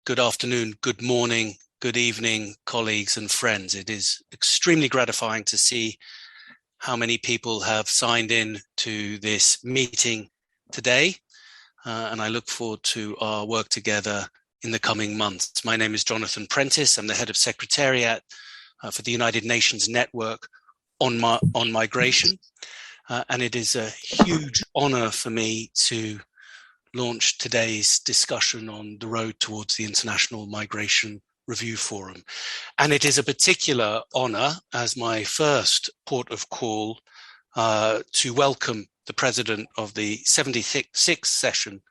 good afternoon, good morning, good evening, colleagues and friends. It is extremely gratifying to see how many people have signed in to this meeting today, and I look forward to our work together in the coming months. My name is Jonathan Prentice. I'm the head of Secretariat for the United Nations Network on Migration, and it is a huge honor for me to launch today's discussion on the road towards the International Migration Review Forum. And it is a particular honor as my first port of call to welcome the President of the 76th session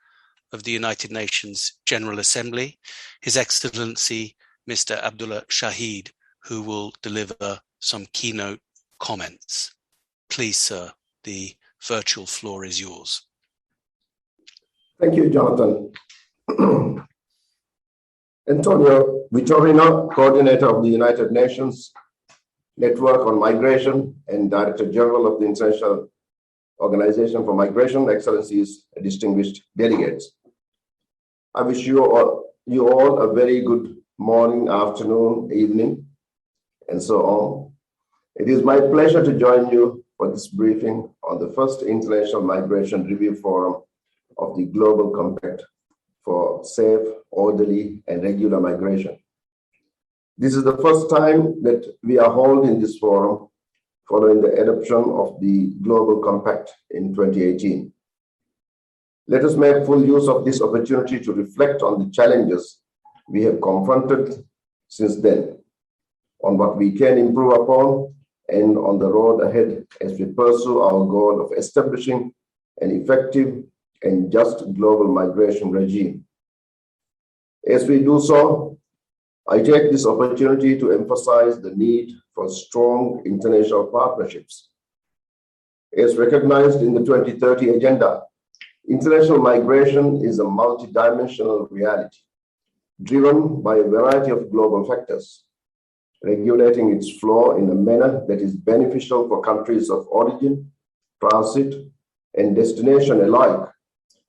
of the United Nations General Assembly, His Excellency, Mr. Abdullah Shahid, who will deliver some keynote comments. Please, sir, the virtual floor is yours. Thank you, Jonathan. Antonio Vitorino, Coordinator of the United Nations Network on Migration and Director General of the International Organization for Migration, Excellencies, distinguished delegates. I wish you all a very good morning, afternoon, evening, and so on. It is my pleasure to join you for this briefing on the first International Migration Review Forum of the Global Compact for Safe, Orderly, and Regular Migration. This is the first time that we are holding this forum following the adoption of the Global Compact in 2018. Let us make full use of this opportunity to reflect on the challenges we have confronted since then, on what we can improve upon, and on the road ahead as we pursue our goal of establishing an effective and just global migration regime. As we do so, I take this opportunity to emphasize the need for strong international partnerships. As recognized in the 2030 Agenda, international migration is a multidimensional reality, driven by a variety of global factors. Regulating its flow in a manner that is beneficial for countries of origin, transit, and destination alike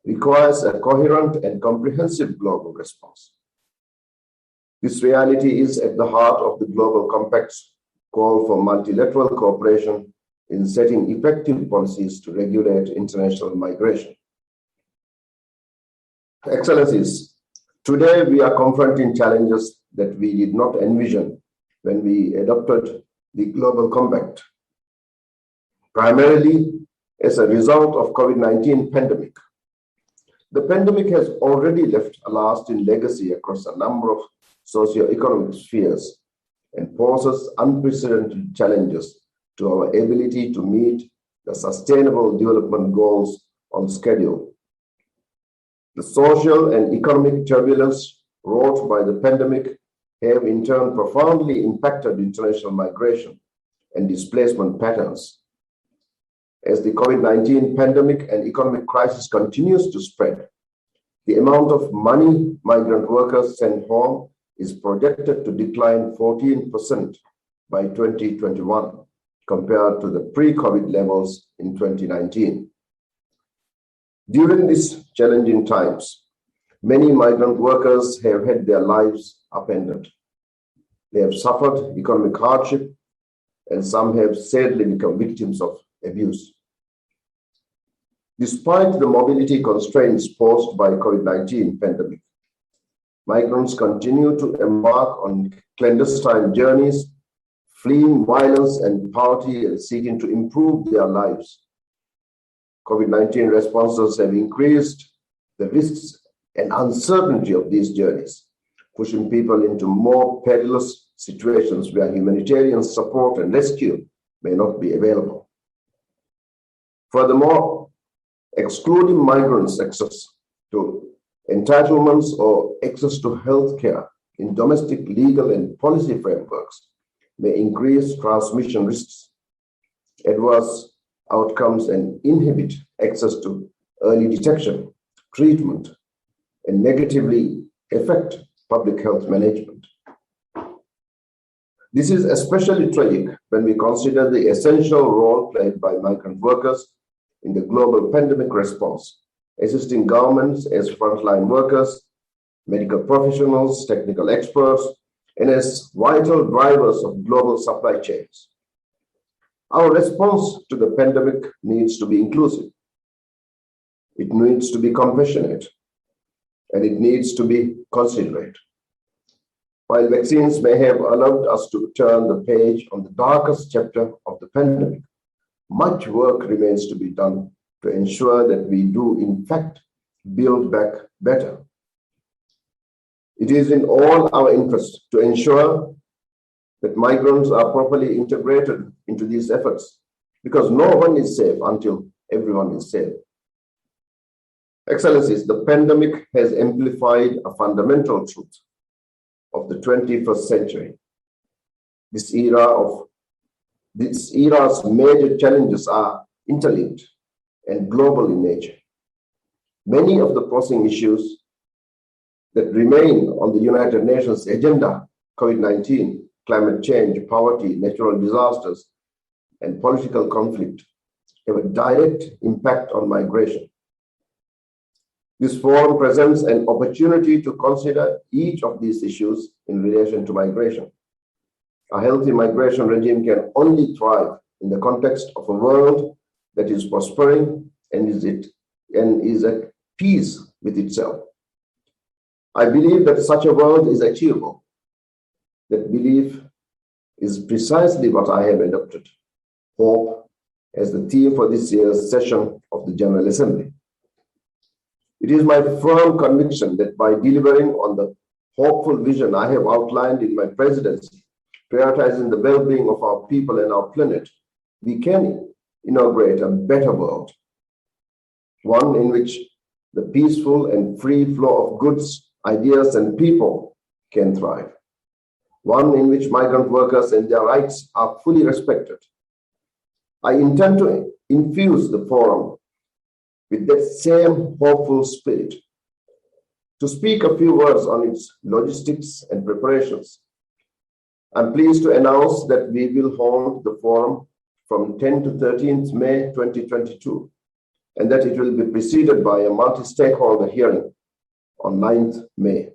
requires a coherent and comprehensive global response. This reality is at the heart of the Global Compact's call for multilateral cooperation in setting effective policies to regulate international migration. Excellencies, today we are confronting challenges that we did not envision when we adopted the Global Compact, primarily as a result of COVID-19 pandemic. The pandemic has already left a lasting legacy across a number of socio-economic spheres and poses unprecedented challenges to our ability to meet the Sustainable Development Goals on schedule. The social and economic turbulence wrought by the pandemic have in turn profoundly impacted international migration and displacement patterns. As the COVID-19 pandemic and economic crisis continues to spread, the amount of money migrant workers sent home is projected to decline 14% by 2021 compared to the pre-COVID levels in 2019. During these challenging times, many migrant workers have had their lives upended. They have suffered economic hardship, and some have sadly become victims of abuse. Despite the mobility constraints posed by COVID-19 pandemic, migrants continue to embark on clandestine journeys, fleeing violence and poverty and seeking to improve their lives. COVID-19 responses have increased the risks and uncertainty of these journeys, pushing people into more perilous situations where humanitarian support and rescue may not be available. Furthermore, excluding migrants' access to entitlements or access to health care in domestic legal and policy frameworks may increase transmission risks, adverse outcomes, and inhibit access to early detection, treatment, and negatively affect public health management. This is especially tragic when we consider the essential role played by migrant workers in the global pandemic response, assisting governments as frontline workers medical professionals, technical experts, and as vital drivers of global supply chains. Our response to the pandemic needs to be inclusive. It needs to be compassionate, and it needs to be considerate. While vaccines may have allowed us to turn the page on the darkest chapter of the pandemic, much work remains to be done to ensure that we do, in fact, build back better. It is in all our interest to ensure that migrants are properly integrated into these efforts, because no one is safe until everyone is safe. Excellencies, the pandemic has amplified a fundamental truth of the 21st century. This era's major challenges are interlinked and global in nature. Many of the pressing issues that remain on the United Nations agenda, COVID-19, climate change, poverty, natural disasters, and political conflict, have a direct impact on migration. This forum presents an opportunity to consider each of these issues in relation to migration. A healthy migration regime can only thrive in the context of a world that is prospering and is at peace with itself. I believe that such a world is achievable. That belief is precisely what I have adopted, hope, as the theme for this year's session of the General Assembly. It is my firm conviction that by delivering on the hopeful vision I have outlined in my presidency, prioritizing the well-being of our people and our planet, we can inaugurate a better world, one in which the peaceful and free flow of goods, ideas, and people can thrive, one in which migrant workers and their rights are fully respected. I intend to infuse the forum with that same hopeful spirit. To speak a few words on its logistics and preparations, I'm pleased to announce that we will hold the forum from 10 to 13th May 2022, and that it will be preceded by a multi-stakeholder hearing on 9th May.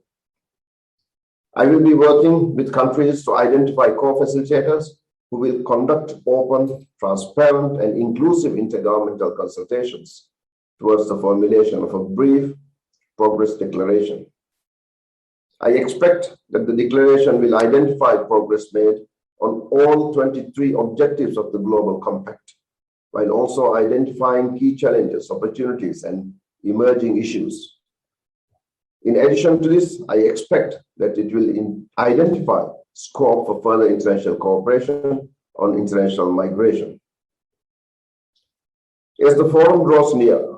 I will be working with countries to identify co-facilitators who will conduct open, transparent, and inclusive intergovernmental consultations towards the formulation of a brief progress declaration. I expect that the declaration will identify progress made on all 23 objectives of the Global Compact, while also identifying key challenges, opportunities, and emerging issues. In addition to this, I expect that it will identify scope for further international cooperation on international migration. As the forum draws near,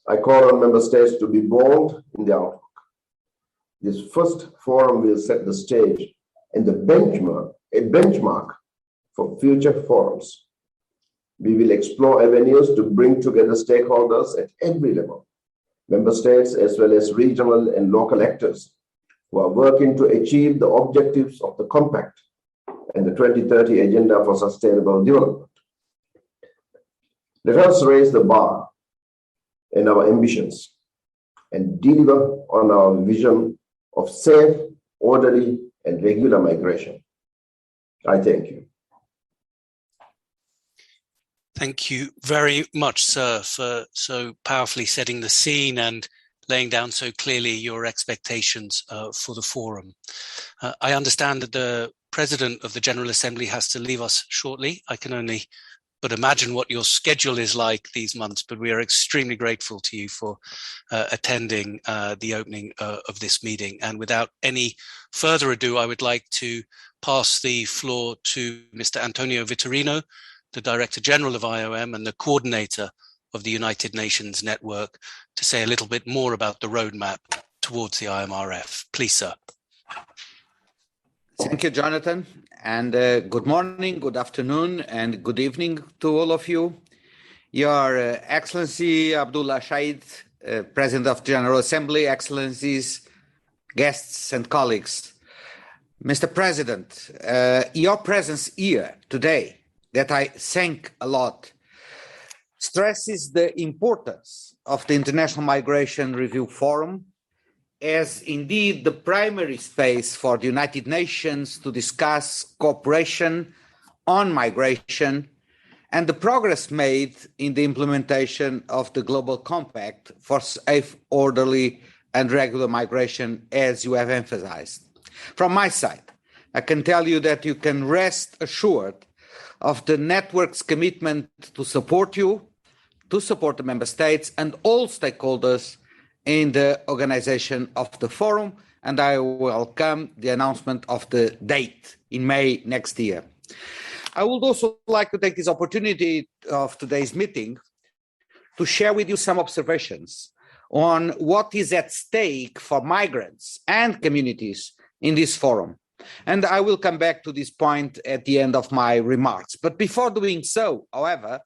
I call on member states to be bold in their outlook. This first forum will set the stage and a benchmark for future forums. We will explore avenues to bring together stakeholders at every level, member states as well as regional and local actors who are working to achieve the objectives of the Compact and the 2030 Agenda for Sustainable Development. Let us raise the bar in our ambitions and deliver on our vision of safe, orderly, and regular migration. I thank you. Thank you very much, sir, for so powerfully setting the scene and laying down so clearly your expectations for the forum. I understand that the President of the General Assembly has to leave us shortly. I can only but imagine what your schedule is like these months, but we are extremely grateful to you for attending the opening of this meeting. And without any further ado, I would like to pass the floor to Mr. Antonio Vitorino, the Director General of IOM and the coordinator of the United Nations Network, to say a little bit more about the roadmap towards the IMRF. Please, sir. Thank you, Jonathan. And good morning, good afternoon, and good evening to all of you. Your Excellency Abdullah Shahid, President of the General Assembly, Excellencies, guests, and colleagues. Mr. President, your presence here today, that I thank a lot, stresses the importance of the International Migration Review Forum as indeed the primary space for the United Nations to discuss cooperation on migration and the progress made in the implementation of the Global Compact for safe, orderly, and regular migration, as you have emphasized. From my side, I can tell you that you can rest assured of the network's commitment to support you, to support the member states and all stakeholders in the organization of the forum, and I welcome the announcement of the date in May next year. I would also like to take this opportunity of today's meeting to share with you some observations on what is at stake for migrants and communities in this forum. And I will come back to this point at the end of my remarks. But before doing so, however,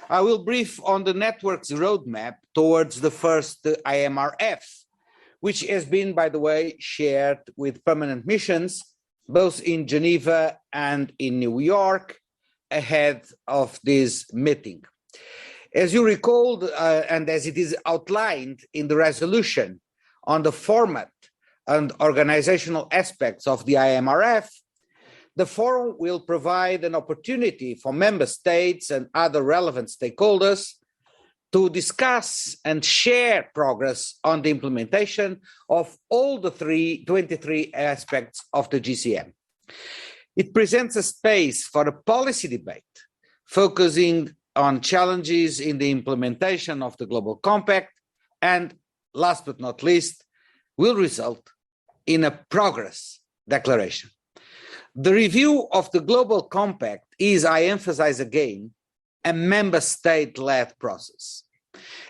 I will brief on the network's roadmap towards the first IMRF, which has been, by the way, shared with permanent missions, both in Geneva and in New York, ahead of this meeting. As you recalled, and as it is outlined in the resolution on the format and organizational aspects of the IMRF, the forum will provide an opportunity for member states and other relevant stakeholders to discuss and share progress on the implementation of all the 23 aspects of the GCM. It presents a space for a policy debate focusing on challenges in the implementation of the Global Compact and, last but not least, will result in a progress declaration. The review of the Global Compact is, I emphasize again, a member state-led process.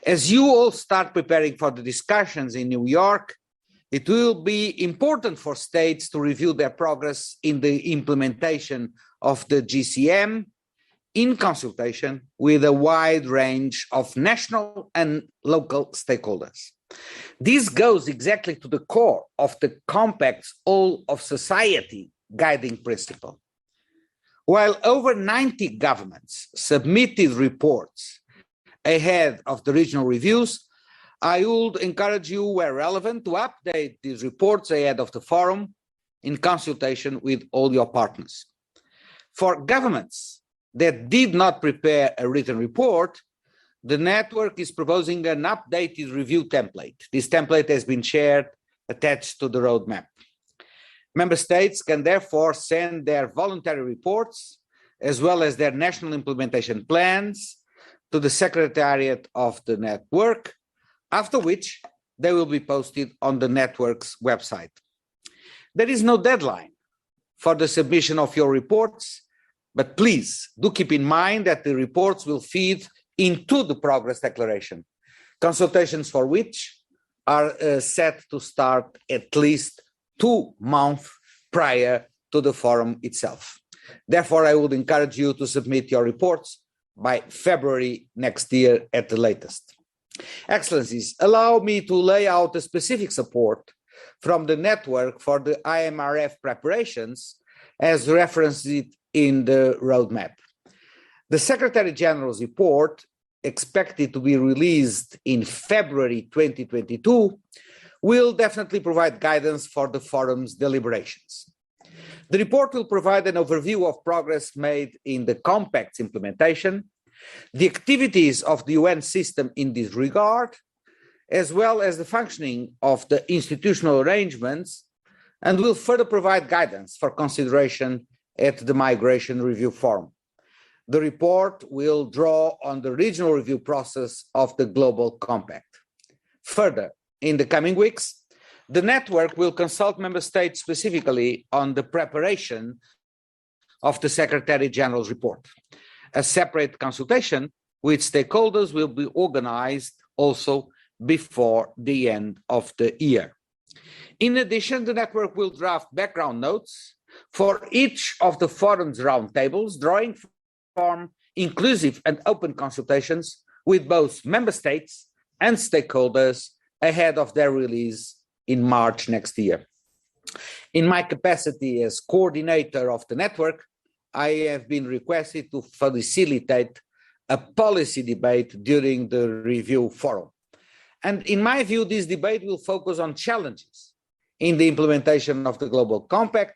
As you all start preparing for the discussions in New York, it will be important for states to review their progress in the implementation of the GCM in consultation with a wide range of national and local stakeholders. This goes exactly to the core of the Compact's all of society guiding principle. While over 90 governments submitted reports ahead of the regional reviews, I would encourage you, where relevant, to update these reports ahead of the forum in consultation with all your partners. For governments that did not prepare a written report, the network is proposing an updated review template. This template has been shared, attached to the roadmap. Member states can therefore send their voluntary reports, as well as their national implementation plans, to the Secretariat of the network, after which they will be posted on the network's website. There is no deadline for the submission of your reports, but please do keep in mind that the reports will feed into the progress declaration, consultations for which are set to start at least 2 months prior to the forum itself. Therefore, I would encourage you to submit your reports by February next year at the latest. Excellencies, allow me to lay out the specific support from the network for the IMRF preparations as referenced in the roadmap. The Secretary General's report, expected to be released in February 2022, will definitely provide guidance for the forum's deliberations. The report will provide an overview of progress made in the Compact's implementation, the activities of the UN system in this regard, as well as the functioning of the institutional arrangements, and will further provide guidance for consideration at the Migration Review Forum. The report will draw on the regional review process of the Global Compact. Further, in the coming weeks, the network will consult member states specifically on the preparation of the Secretary General's report. A separate consultation with stakeholders will be organized also before the end of the year. In addition, the network will draft background notes for each of the forum's roundtables, drawing from inclusive and open consultations with both member states and stakeholders ahead of their release in March next year. In my capacity as coordinator of the network, I have been requested to facilitate a policy debate during the review forum. And in my view, this debate will focus on challenges in the implementation of the Global Compact,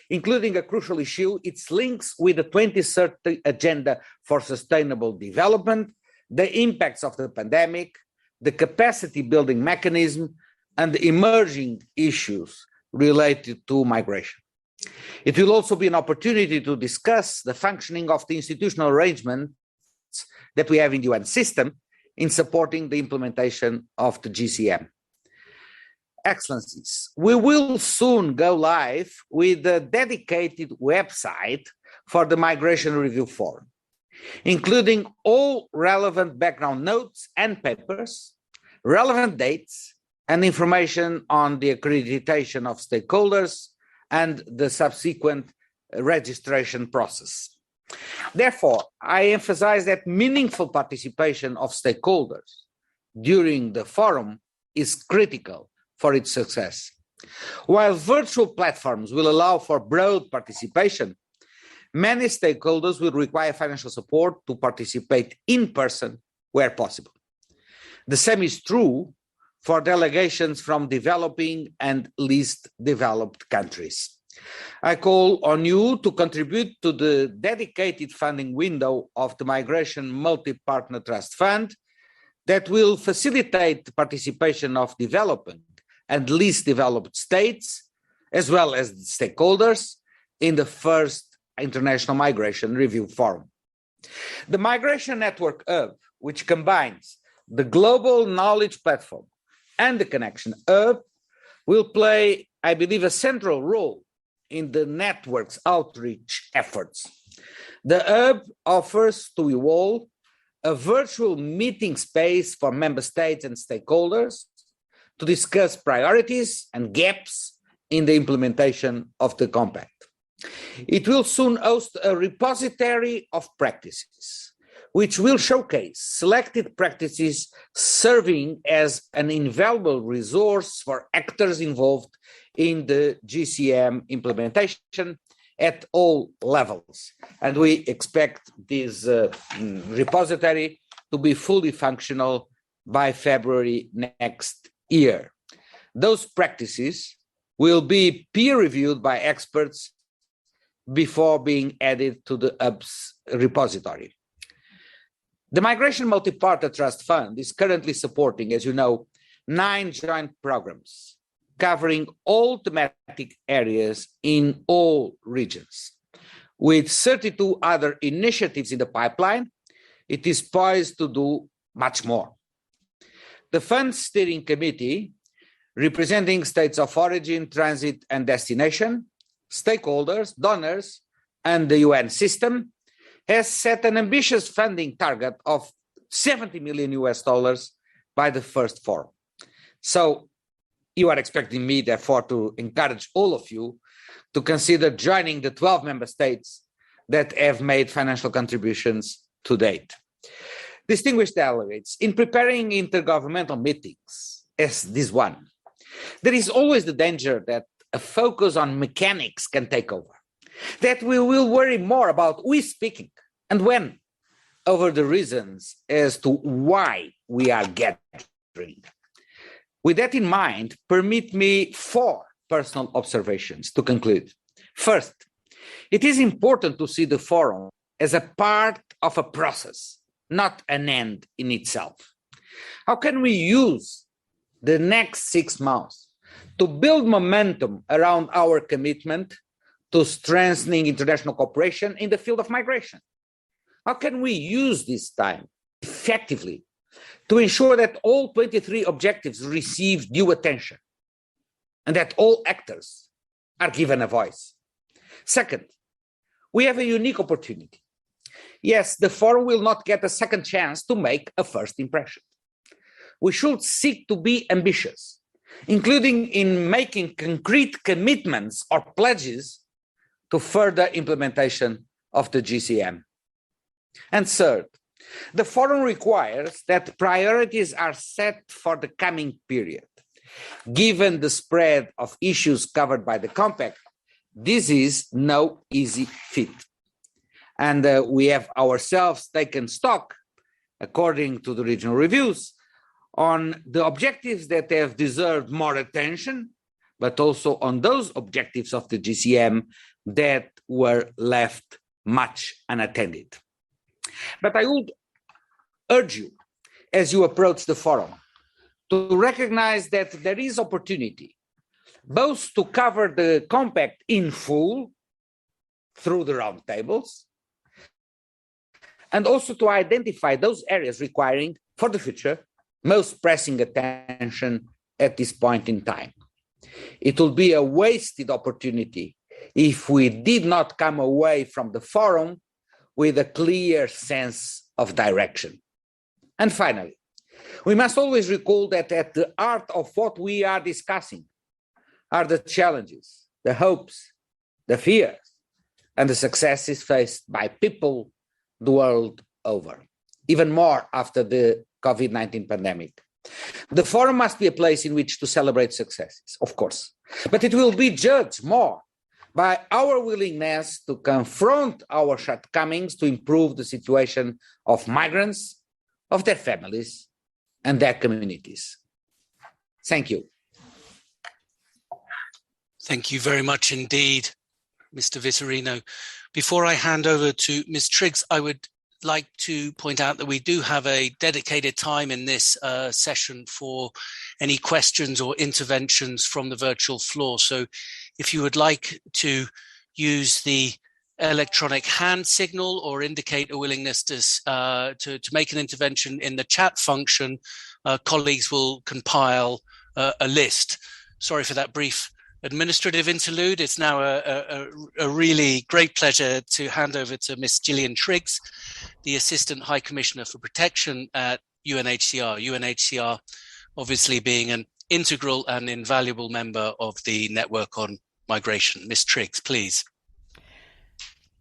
including a crucial issue, its links with the 2030 Agenda for Sustainable Development, the impacts of the pandemic, the capacity building mechanism, and the emerging issues related to migration. It will also be an opportunity to discuss the functioning of the institutional arrangements that we have in the UN system in supporting the implementation of the GCM. Excellencies, we will soon go live with a dedicated website for the Migration Review Forum, including all relevant background notes and papers, relevant dates, and information on the accreditation of stakeholders and the subsequent registration process. Therefore, I emphasize that meaningful participation of stakeholders during the forum is critical for its success. While virtual platforms will allow for broad participation, many stakeholders will require financial support to participate in person where possible. The same is true for delegations from developing and least developed countries. I call on you to contribute to the dedicated funding window of the Migration Multiparter Trust Fund that will facilitate the participation of developing and least developed states, as well as stakeholders, in the first International Migration Review Forum. The Migration Network Hub, which combines the Global Knowledge Platform and the Connection Hub, will play, I believe, a central role in the network's outreach efforts. The hub offers to you all a virtual meeting space for member states and stakeholders to discuss priorities and gaps in the implementation of the compact. It will soon host a repository of practices, which will showcase selected practices serving as an invaluable resource for actors involved in the GCM implementation at all levels. And we expect this repository to be fully functional by February next year. Those practices will be peer-reviewed by experts before being added to the hub's repository. The Migration Multiparter Trust Fund is currently supporting, as you know, 9 joint programs covering all thematic areas in all regions. With 32 other initiatives in the pipeline, it is poised to do much more. The Fund Steering Committee, representing states of origin, transit, and destination, stakeholders, donors, and the UN system, has set an ambitious funding target of $70 million by the first forum. So you are expecting me, therefore, to encourage all of you to consider joining the 12 member states that have made financial contributions to date. Distinguished delegates, in preparing intergovernmental meetings as this one, there is always the danger that a focus on mechanics can take over, that we will worry more about who is speaking and when, over the reasons as to why we are gathering. With that in mind, permit me 4 personal observations to conclude. First, it is important to see the forum as a part of a process, not an end in itself. How can we use the next 6 months to build momentum around our commitment to strengthening international cooperation in the field of migration? How can we use this time effectively to ensure that all 23 objectives receive due attention and that all actors are given a voice? Second, we have a unique opportunity. Yes, the forum will not get a second chance to make a first impression. We should seek to be ambitious, including in making concrete commitments or pledges to further implementation of the GCM. And third, the forum requires that priorities are set for the coming period. Given the spread of issues covered by the compact, this is no easy feat. And we have ourselves taken stock, according to the regional reviews, on the objectives that have deserved more attention, but also on those objectives of the GCM that were left much unattended. But I would urge you, as you approach the forum, to recognize that there is opportunity both to cover the compact in full through the roundtables, and also to identify those areas requiring, for the future, most pressing attention at this point in time. It will be a wasted opportunity if we did not come away from the forum with a clear sense of direction. And finally, we must always recall that at the heart of what we are discussing are the challenges, the hopes, the fears, and the successes faced by people the world over, even more after the COVID-19 pandemic. The forum must be a place in which to celebrate successes, of course, but it will be judged more by our willingness to confront our shortcomings to improve the situation of migrants, of their families, and their communities. Thank you. Thank you very much indeed, Mr. Vitorino. Before I hand over to Ms. Triggs, I would like to point out that we do have a dedicated time in this session for any questions or interventions from the virtual floor. So if you would like to use the electronic hand signal or indicate a willingness to make an intervention in the chat function, colleagues will compile a list. Sorry for that brief administrative interlude. It's now a really great pleasure to hand over to Ms. Jillian Triggs, the Assistant High Commissioner for Protection at UNHCR. UNHCR obviously being an integral and invaluable member of the Network on Migration. Ms. Triggs, please.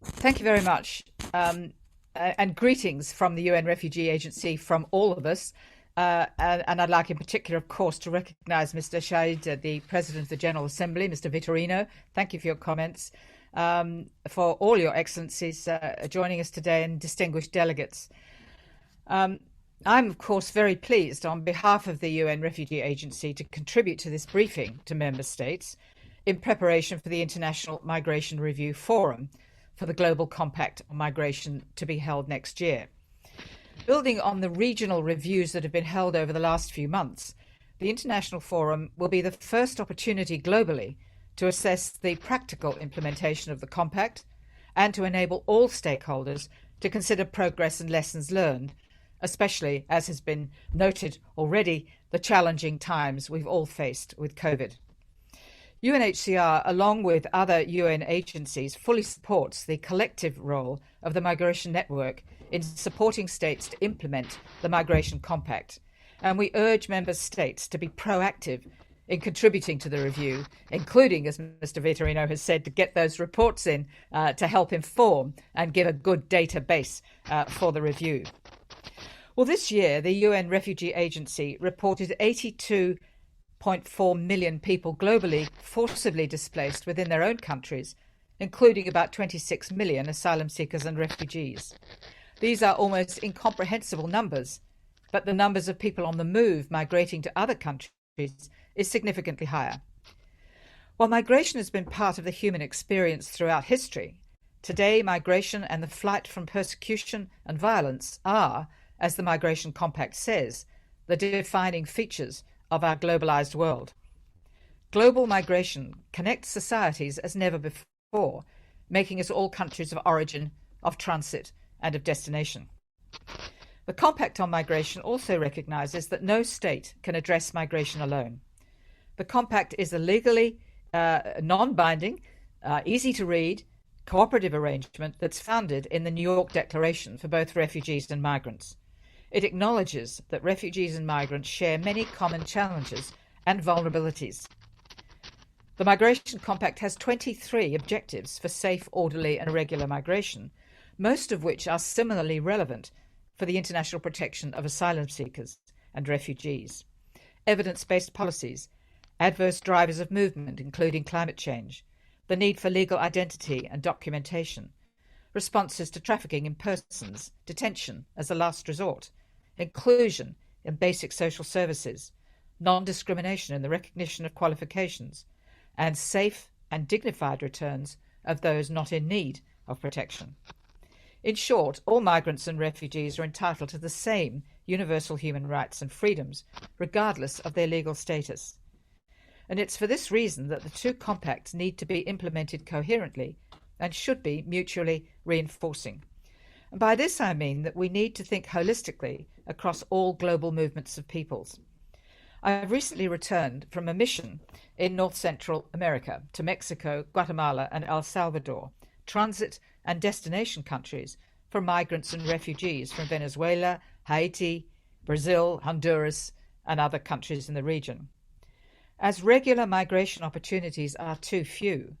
Thank you very much. And greetings from the UN Refugee Agency from all of us. And I'd like in particular, of course, to recognise Mr. Shaid, the President of the General Assembly, Mr. Vitorino. Thank you for your comments, for all your excellencies joining us today, and distinguished delegates. I'm, of course, very pleased on behalf of the UN Refugee Agency to contribute to this briefing to Member States in preparation for the International Migration Review Forum for the Global Compact on Migration to be held next year. Building on the regional reviews that have been held over the last few months, the International Forum will be the first opportunity globally to assess the practical implementation of the Compact and to enable all stakeholders to consider progress and lessons learned, especially, as has been noted already, the challenging times we've all faced with COVID. UNHCR, along with other UN agencies, fully supports the collective role of the Migration Network in supporting states to implement the Migration Compact. And we urge member states to be proactive in contributing to the review, including, as Mr. Vitorino has said, to get those reports in to help inform and give a good database for the review. Well, this year, the UN Refugee Agency reported 82.4 million people globally forcibly displaced within their own countries, including about 26 million asylum seekers and refugees. These are almost incomprehensible numbers, but the numbers of people on the move migrating to other countries is significantly higher. While migration has been part of the human experience throughout history, today migration and the flight from persecution and violence are, as the Migration Compact says, the defining features of our globalized world. Global migration connects societies as never before, making us all countries of origin, of transit, and of destination. The Compact on Migration also recognises that no state can address migration alone. The Compact is a legally non-binding, easy to read, cooperative arrangement that's founded in the New York Declaration for both refugees and migrants. It acknowledges that refugees and migrants share many common challenges and vulnerabilities. The Migration Compact has 23 objectives for safe, orderly and regular migration, most of which are similarly relevant for the international protection of asylum seekers and refugees. Evidence-based policies, adverse drivers of movement, including climate change, the need for legal identity and documentation, responses to trafficking in persons, detention as a last resort, inclusion, in basic social services, non-discrimination in the recognition of qualifications, and safe and dignified returns of those not in need of protection. In short, all migrants and refugees are entitled to the same universal human rights and freedoms, regardless of their legal status. And it's for this reason that the two compacts need to be implemented coherently and should be mutually reinforcing. And by this I mean that we need to think holistically across all global movements of peoples. I have recently returned from a mission in North Central America to Mexico, Guatemala, and El Salvador, transit and destination countries for migrants and refugees from Venezuela, Haiti, Brazil, Honduras, and other countries in the region. As regular migration opportunities are too few,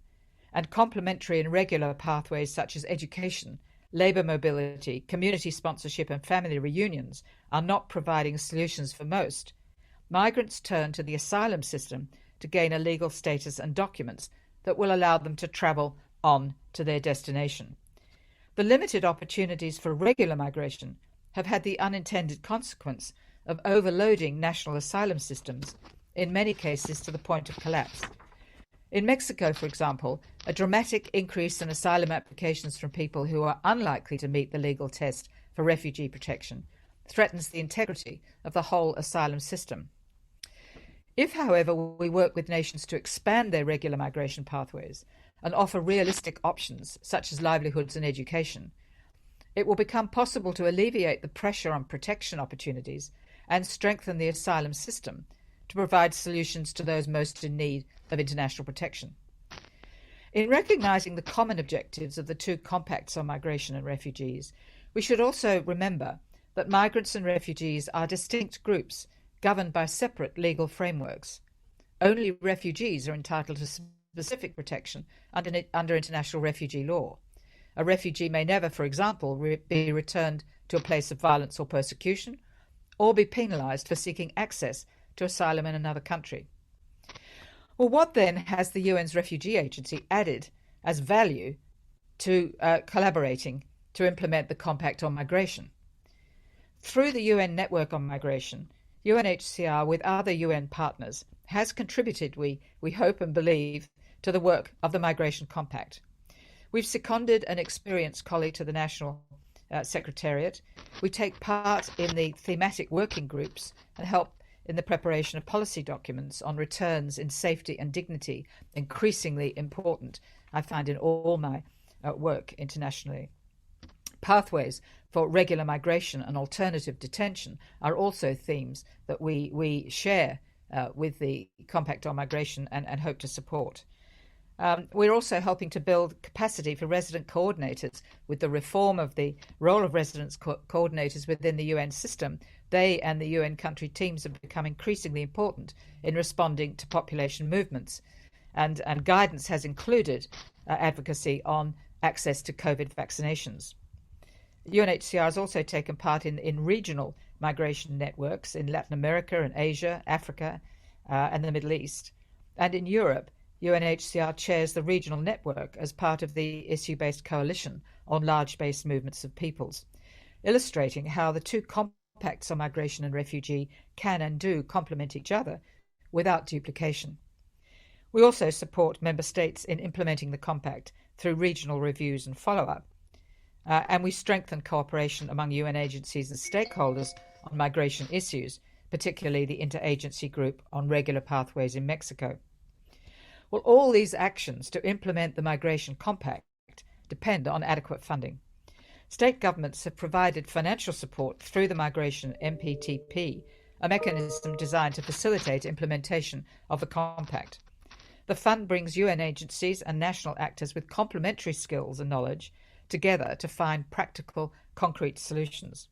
and complementary and regular pathways such as education, labour mobility, community sponsorship, and family reunions are not providing solutions for most, migrants turn to the asylum system to gain a legal status and documents that will allow them to travel on to their destination. The limited opportunities for regular migration have had the unintended consequence of overloading national asylum systems, in many cases to the point of collapse. In Mexico, for example, a dramatic increase in asylum applications from people who are unlikely to meet the legal test for refugee protection threatens the integrity of the whole asylum system. If, however, we work with nations to expand their regular migration pathways and offer realistic options such as livelihoods and education, it will become possible to alleviate the pressure on protection opportunities and strengthen the asylum system to provide solutions to those most in need of international protection. In recognising the common objectives of the two compacts on migration and refugees, we should also remember that migrants and refugees are distinct groups governed by separate legal frameworks. Only refugees are entitled to specific protection under international refugee law. A refugee may never, for example, be returned to a place of violence or persecution, or be penalised for seeking access to asylum in another country. Well, what then has the UN's Refugee Agency added as value to collaborating to implement the Compact on Migration? Through the UN Network on Migration, UNHCR with other UN partners has contributed, we hope and believe, to the work of the Migration Compact. We've seconded an experienced colleague to the National Secretariat. We take part in the thematic working groups and help in the preparation of policy documents on returns in safety and dignity, increasingly important, I find, in all my work internationally. Pathways for regular migration and alternative detention are also themes that we share with the Compact on Migration and hope to support. We're also helping to build capacity for resident coordinators. With the reform of the role of residence coordinators within the UN system, they and the UN country teams have become increasingly important in responding to population movements. And guidance has included advocacy on access to COVID vaccinations. UNHCR has also taken part in regional migration networks in Latin America and Asia, Africa, and the Middle East. And in Europe, UNHCR chairs the regional network as part of the issue-based coalition on large-based movements of peoples, illustrating how the two compacts on migration and refugee can and do complement each other without duplication. We also support member states in implementing the compact through regional reviews and follow-up. And we strengthen cooperation among UN agencies and stakeholders on migration issues, particularly the Interagency Group on Regular Pathways in Mexico. Well, all these actions to implement the Migration Compact depend on adequate funding. State governments have provided financial support through the Migration MPTP, a mechanism designed to facilitate implementation of the Compact. The fund brings UN agencies and national actors with complementary skills and knowledge together to find practical, concrete solutions.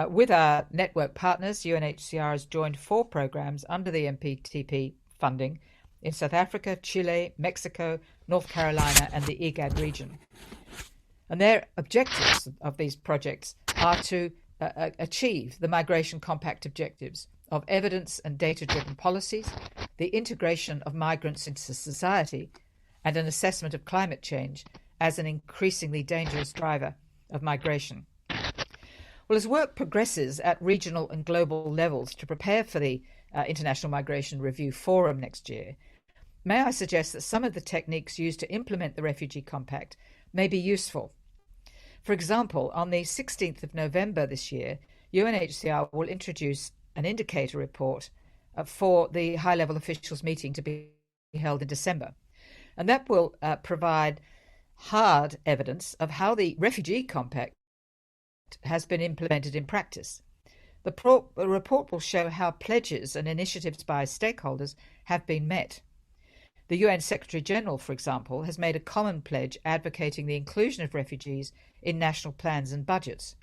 With our network partners, UNHCR has joined 4 programs under the MPTP funding in South Africa, Chile, Mexico, North Carolina, and the IGAD region. And their objectives of these projects are to achieve the Migration Compact objectives of evidence and data-driven policies, the integration of migrants into society, and an assessment of climate change as an increasingly dangerous driver of migration. Well, as work progresses at regional and global levels to prepare for the International Migration Review Forum next year, may I suggest that some of the techniques used to implement the Refugee Compact may be useful. For example, on the 16th of November this year, UNHCR will introduce an indicator report for the high-level officials meeting to be held in December. And that will provide hard evidence of how the Refugee Compact has been implemented in practice. The report will show how pledges and initiatives by stakeholders have been met. The UN Secretary General, for example, has made a common pledge advocating the inclusion of refugees in national plans and budgets.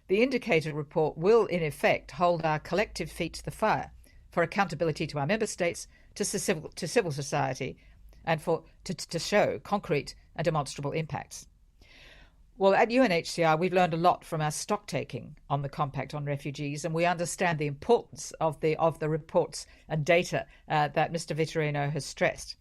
The indicator report will, in effect, hold our collective feet to the fire for accountability to our member states, to civil society, and to show concrete and demonstrable impacts. Well, at UNHCR, we've learned a lot from our stock-taking on the Compact on Refugees, and we understand the importance of the reports and data that Mr. Vitorino has stressed.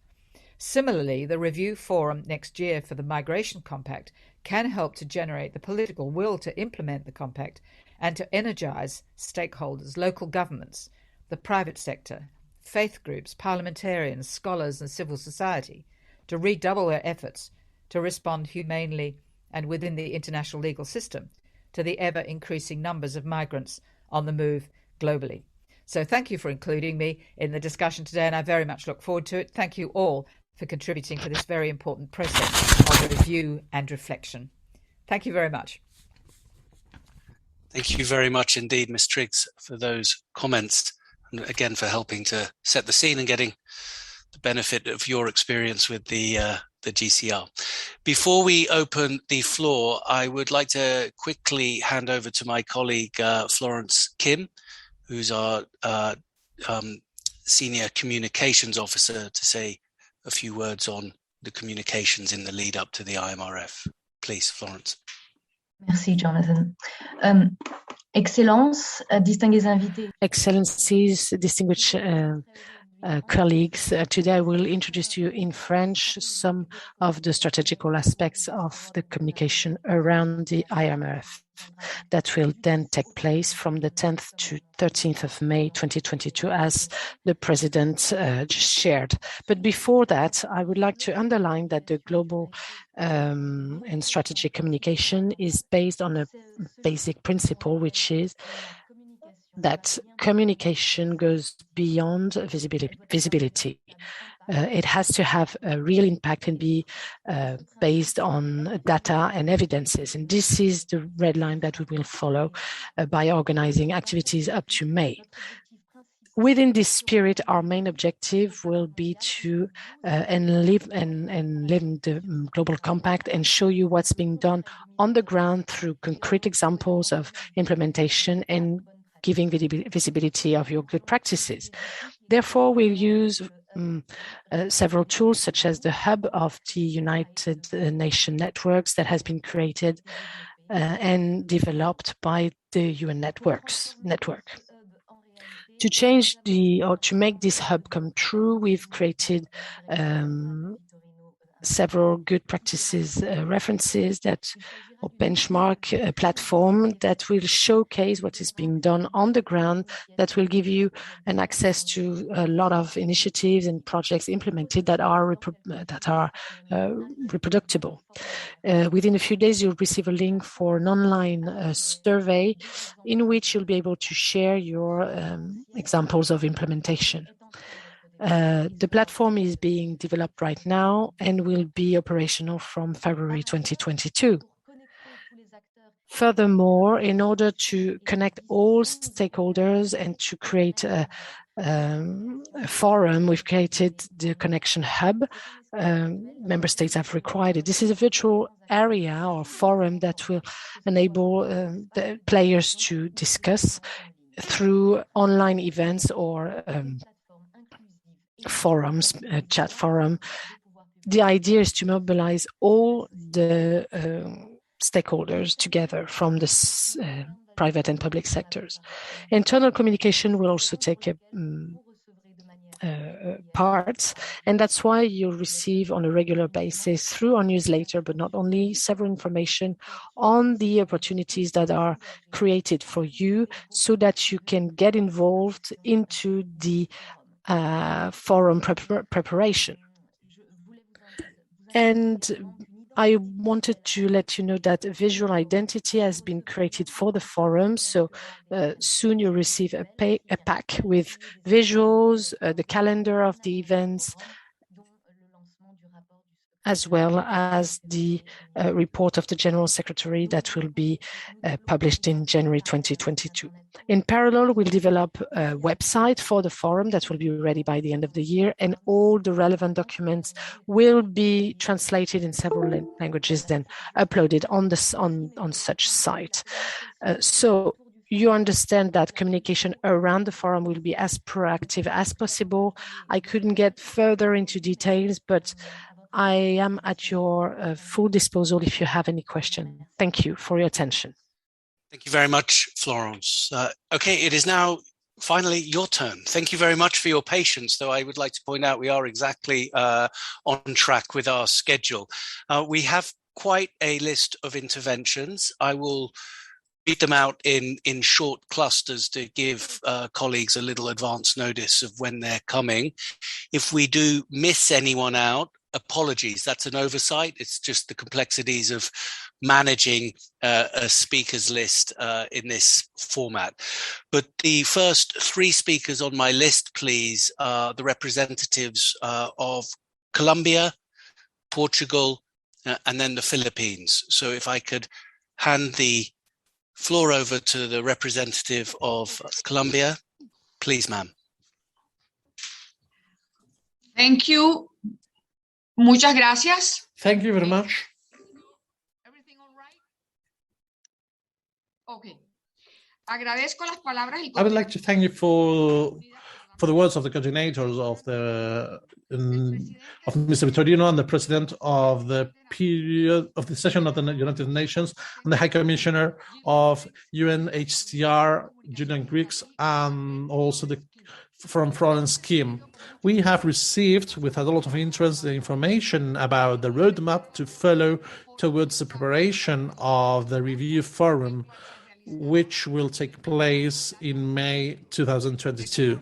Similarly, the review forum next year for the Migration Compact can help to generate the political will to implement the Compact and to energize stakeholders, local governments, the private sector, faith groups, parliamentarians, scholars, and civil society to redouble their efforts to respond humanely and within the international legal system to the ever-increasing numbers of migrants on the move globally. So thank you for including me in the discussion today, and I very much look forward to it. Thank you all for contributing to this very important process of review and reflection. Thank you very much. Thank you very much indeed, Ms. Triggs, for those comments, and again for helping to set the scene and getting the benefit of your experience with the GCR. Before we open the floor, I would like to quickly hand over to my colleague Florence Kim, who's our Senior Communications Officer, to say a few words on the communications in the lead up to the IMRF. Please, Florence. Merci, Jonathan. Excellences, distingués invités. Excellencies, distinguished colleagues, today I will introduce to you in French some of the strategical aspects of the communication around the IMRF that will then take place from the 10th to 13th of May 2022, as the President just shared. But before that, I would like to underline that the global and strategic communication is based on a basic principle, which is that communication goes beyond visibility. It has to have a real impact and be based on data and evidences. And this is the red line that we will follow by organizing activities up to May. Within this spirit, our main objective will be to live the Global Compact and show you what's being done on the ground through concrete examples of implementation and giving visibility of your good practices. Therefore, we'll use several tools, such as the hub of the United Nations networks that has been created and developed by the UN network. To change or to make this hub come true, we've created several good practices references or benchmark platform that will showcase what is being done on the ground, that will give you an access to a lot of initiatives and projects implemented that are reproducible. Within a few days, you'll receive a link for an online survey in which you'll be able to share your examples of implementation. The platform is being developed right now and will be operational from February 2022. Furthermore, in order to connect all stakeholders and to create a forum, we've created the Connection Hub. Member states have required it. This is a virtual area or forum that will enable the players to discuss through online events or forums, chat forum. The idea is to mobilize all the stakeholders together from the private and public sectors. Internal communication will also take parts, and that's why you'll receive on a regular basis through our newsletter, but not only, several information on the opportunities that are created for you so that you can get involved into the forum preparation. And I wanted to let you know that a visual identity has been created for the forum. So soon you'll receive a pack with visuals, the calendar of the events, as well as the report of the General Secretary that will be published in January 2022. In parallel, we'll develop a website for the forum that will be ready by the end of the year, and all the relevant documents will be translated in several languages, then uploaded on such site. So you understand that communication around the forum will be as proactive as possible. I couldn't get further into details, but I am at your full disposal if you have any questions. Thank you for your attention. Thank you very much, Florence. Okay, it is now finally your turn. Thank you very much for your patience, though I would like to point out we are exactly on track with our schedule. We have quite a list of interventions. I will read them out in short clusters to give colleagues a little advance notice of when they're coming. If we do miss anyone out, apologies, that's an oversight. It's just the complexities of managing a speakers list in this format. But the first three speakers on my list, please, are the representatives of Colombia, Portugal, and then the Philippines. So if I could hand the floor over to the representative of Colombia, please, ma'am. Thank you. Muchas gracias. Thank you very much. Everything all right? Okay. Agradezco las palabras del I would like to thank you for the words of the coordinators of Mr. Vitorino and the president of the period of the session of the United Nations and the High Commissioner of Unhcr, Jillian Triggs, and also from Florence Kim. We have received with a lot of interest the information about the roadmap to follow towards the preparation of the review forum, which will take place in May 2022.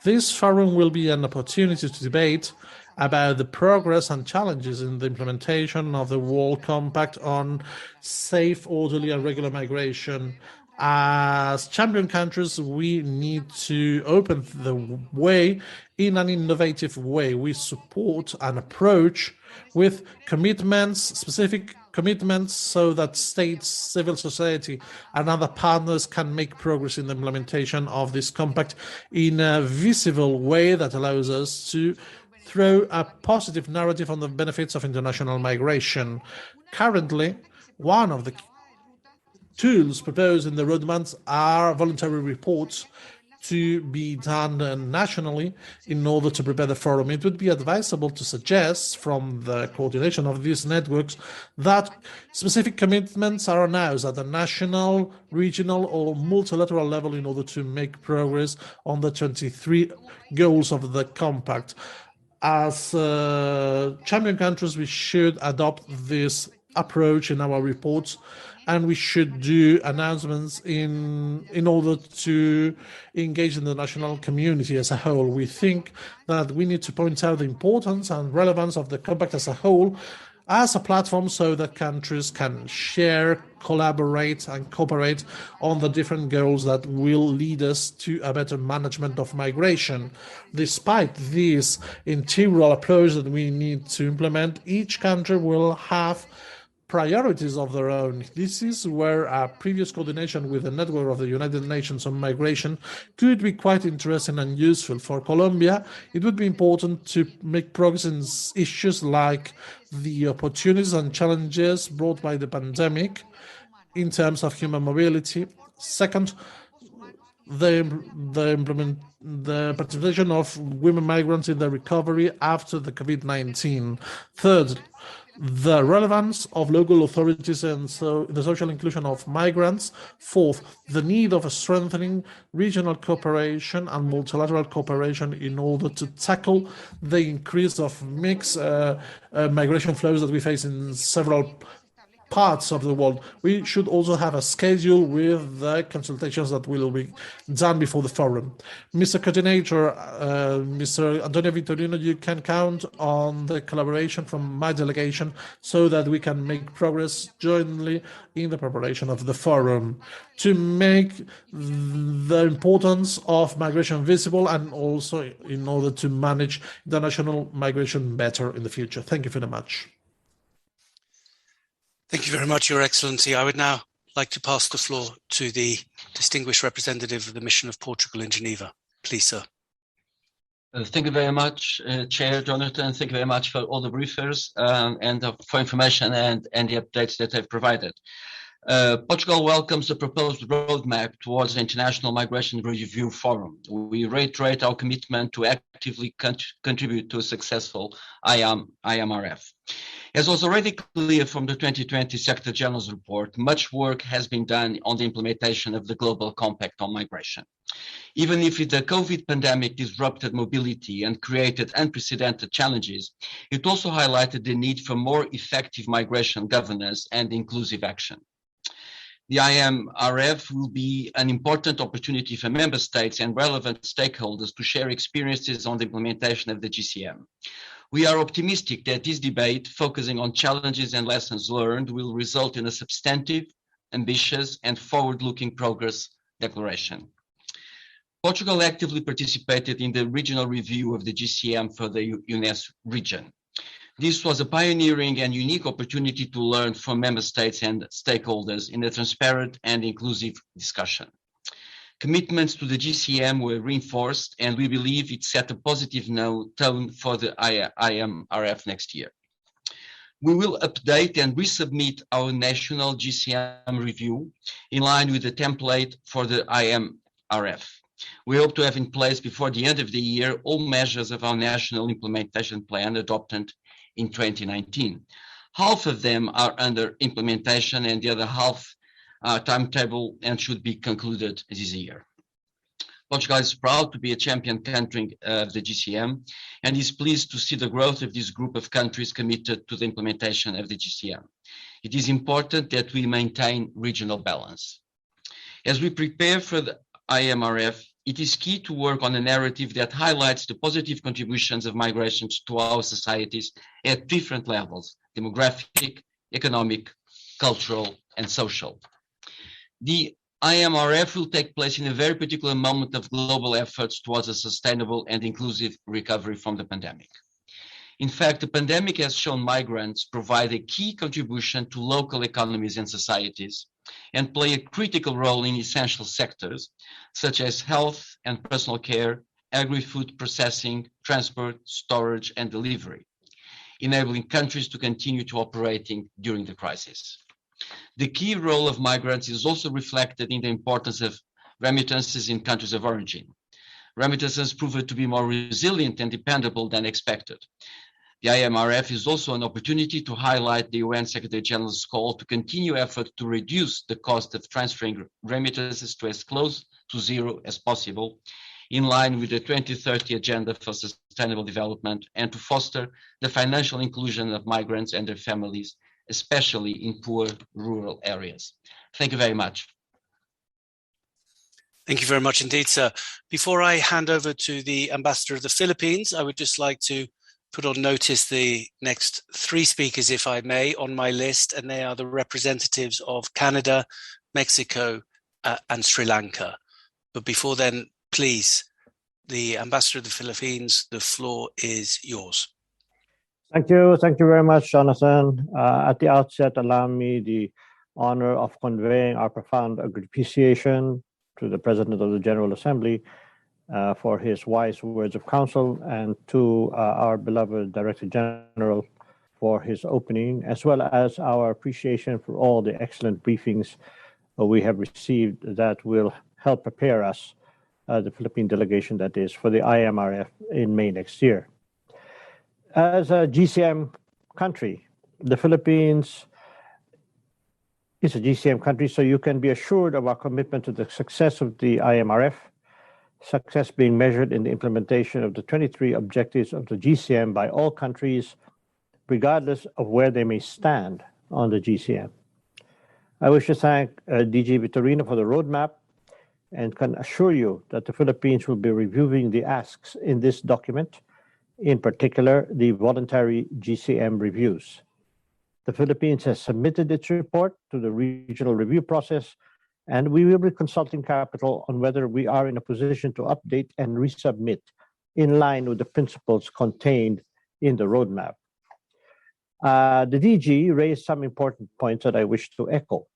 This forum will be an opportunity to debate about the progress and challenges in the implementation of the World Compact on safe, orderly, and regular migration. As champion countries, we need to open the way in an innovative way. We support an approach with commitments, specific commitments, so that states, civil society, and other partners can make progress in the implementation of this compact in a visible way that allows us to throw a positive narrative on the benefits of international migration. Currently, one of the tools proposed in the roadmaps are voluntary reports to be done nationally in order to prepare the forum. It would be advisable to suggest from the coordination of these networks that specific commitments are announced at the national, regional, or multilateral level in order to make progress on the 23 goals of the compact. As champion countries, we should adopt this approach in our reports, and we should do announcements in order to engage in the national community as a whole. We think that we need to point out the importance and relevance of the compact as a whole as a platform so that countries can share, collaborate, and cooperate on the different goals that will lead us to a better management of migration. Despite this integral approach that we need to implement, each country will have priorities of their own. This is where a previous coordination with the network of the United Nations on migration could be quite interesting and useful. For Colombia, it would be important to make progress in issues like the opportunities and challenges brought by the pandemic in terms of human mobility. Second, the participation of women migrants in the recovery after the COVID-19. Third, the relevance of local authorities and so the social inclusion of migrants. Fourth, the need of strengthening regional cooperation and multilateral cooperation in order to tackle the increase of mixed migration flows that we face in several parts of the world. We should also have a schedule with the consultations that will be done before the forum. Mr. Coordinator, Mr. Antonio Vitorino, you can count on the collaboration from my delegation so that we can make progress jointly in the preparation of the forum to make the importance of migration visible and also in order to manage international migration better in the future. Thank you very much. Thank you very much, Your Excellency. I would now like to pass the floor to the distinguished representative of the mission of Portugal in Geneva. Please, sir. Thank you very much, Chair Jonathan. Thank you very much for all the briefers and for information and the updates that they've provided. Portugal welcomes the proposed roadmap towards the International Migration Review Forum. We reiterate our commitment to actively contribute to a successful IMRF. As was already clear from the 2020 Secretary General's report, much work has been done on the implementation of the Global Compact on Migration. Even if the COVID pandemic disrupted mobility and created unprecedented challenges, it also highlighted the need for more effective migration governance and inclusive action. The IMRF will be an important opportunity for member states and relevant stakeholders to share experiences on the implementation of the GCM. We are optimistic that this debate, focusing on challenges and lessons learned, will result in a substantive, ambitious, and forward-looking progress declaration. Portugal actively participated in the regional review of the GCM for the UNES region. This was a pioneering and unique opportunity to learn from member states and stakeholders in a transparent and inclusive discussion. Commitments to the GCM were reinforced, and we believe it set a positive tone for the IMRF next year. We will update and resubmit our national GCM review in line with the template for the IMRF. We hope to have in place before the end of the year all measures of our national implementation plan adopted in 2019. Half of them are under implementation and the other half timetable and should be concluded this year. Portugal is proud to be a champion country of the GCM and is pleased to see the growth of this group of countries committed to the implementation of the GCM. It is important that we maintain regional balance. As we prepare for the IMRF, it is key to work on a narrative that highlights the positive contributions of migrations to our societies at different levels: demographic, economic, cultural, and social. The IMRF will take place in a very particular moment of global efforts towards a sustainable and inclusive recovery from the pandemic. In fact, the pandemic has shown migrants provide a key contribution to local economies and societies and play a critical role in essential sectors such as health and personal care, agri-food processing, transport, storage, and delivery, enabling countries to continue to operating during the crisis. The key role of migrants is also reflected in the importance of remittances in countries of origin. Remittances proved to be more resilient and dependable than expected. The IMRF is also an opportunity to highlight the UN Secretary General's call to continue effort to reduce the cost of transferring remittances to as close to zero as possible, in line with the 2030 Agenda for Sustainable Development, and to foster the financial inclusion of migrants and their families, especially in poor rural areas. Thank you very much. Thank you very much indeed, sir. Before I hand over to the Ambassador of the Philippines, I would just like to put on notice the next three speakers, if I may, on my list, and they are the representatives of Canada, Mexico, and Sri Lanka. But before then, please, the Ambassador of the Philippines, the floor is yours. Thank you very much, Jonathan. At the outset, allow me the honor of conveying our profound appreciation to the President of the General Assembly for his wise words of counsel, and to our beloved Director General for his opening, as well as our appreciation for all the excellent briefings we have received that will help prepare us the Philippine delegation that is, for the IMRF in May next year. As a GCM country, the Philippines is a GCM country, so you can be assured of our commitment to the success of the IMRF, success being measured in the implementation of the 23 objectives of the GCM by all countries, regardless of where they may stand on the GCM. I wish to thank DG Vitorino for the roadmap and can assure you that the Philippines will be reviewing the asks in this document, in particular, the voluntary GCM reviews. The Philippines has submitted its report to the regional review process, and we will be consulting Capital on whether we are in a position to update and resubmit in line with the principles contained in the roadmap. The DG raised some important points that I wish to echo.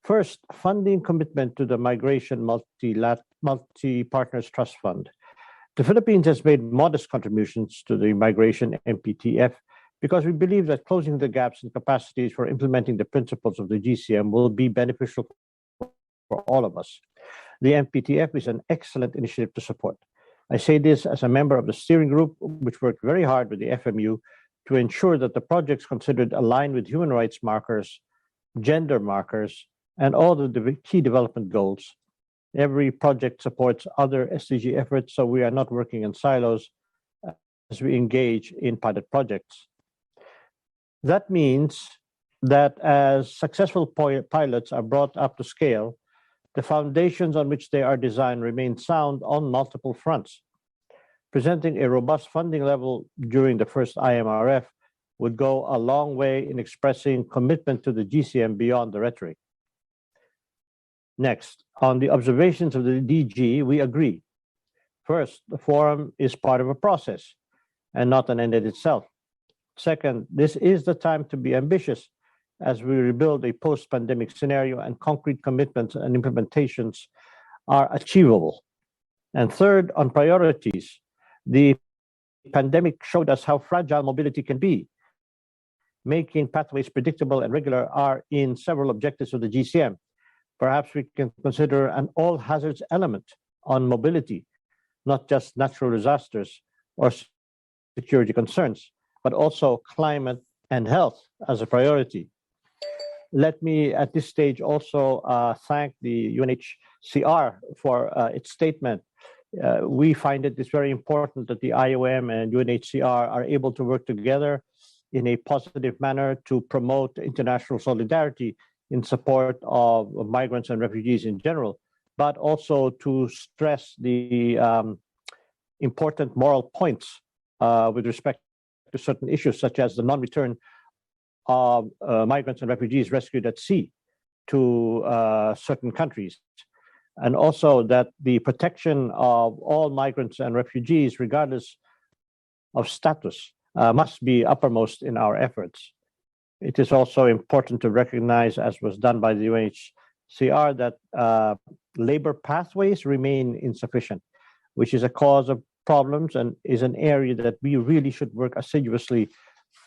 First, funding commitment to the Migration Multi-Partners Trust Fund. The Philippines has made modest contributions to the Migration MPTF because we believe that closing the gaps in capacities for implementing the principles of the GCM will be beneficial for all of us. The MPTF is an excellent initiative to support. I say this as a member of the steering group, which worked very hard with the FMU to ensure that the projects considered align with human rights markers, gender markers, and all the key development goals. Every project supports other SDG efforts, so we are not working in silos as we engage in pilot projects. That means that as successful pilots are brought up to scale, the foundations on which they are designed remain sound on multiple fronts. Presenting a robust funding level during the first IMRF would go a long way in expressing commitment to the GCM beyond the rhetoric. Next, on the observations of the DG, we agree. First, the forum is part of a process and not an end in itself. Second, this is the time to be ambitious as we rebuild a post-pandemic scenario and concrete commitments and implementations are achievable. And third, on priorities, the pandemic showed us how fragile mobility can be. Making pathways predictable and regular are in several objectives of the GCM. Perhaps we can consider an all hazards element on mobility, not just natural disasters or security concerns, but also climate and health as a priority. Let me at this stage also thank the UNHCR for its statement. We find it is very important that the IOM and UNHCR are able to work together in a positive manner to promote international solidarity in support of migrants and refugees in general, but also to stress the important moral points with respect to certain issues, such as the non-return of migrants and refugees rescued at sea to certain countries. And also that the protection of all migrants and refugees, regardless of status, must be uppermost in our efforts. It is also important to recognize, as was done by the UNHCR, that labor pathways remain insufficient, which is a cause of problems and is an area that we really should work assiduously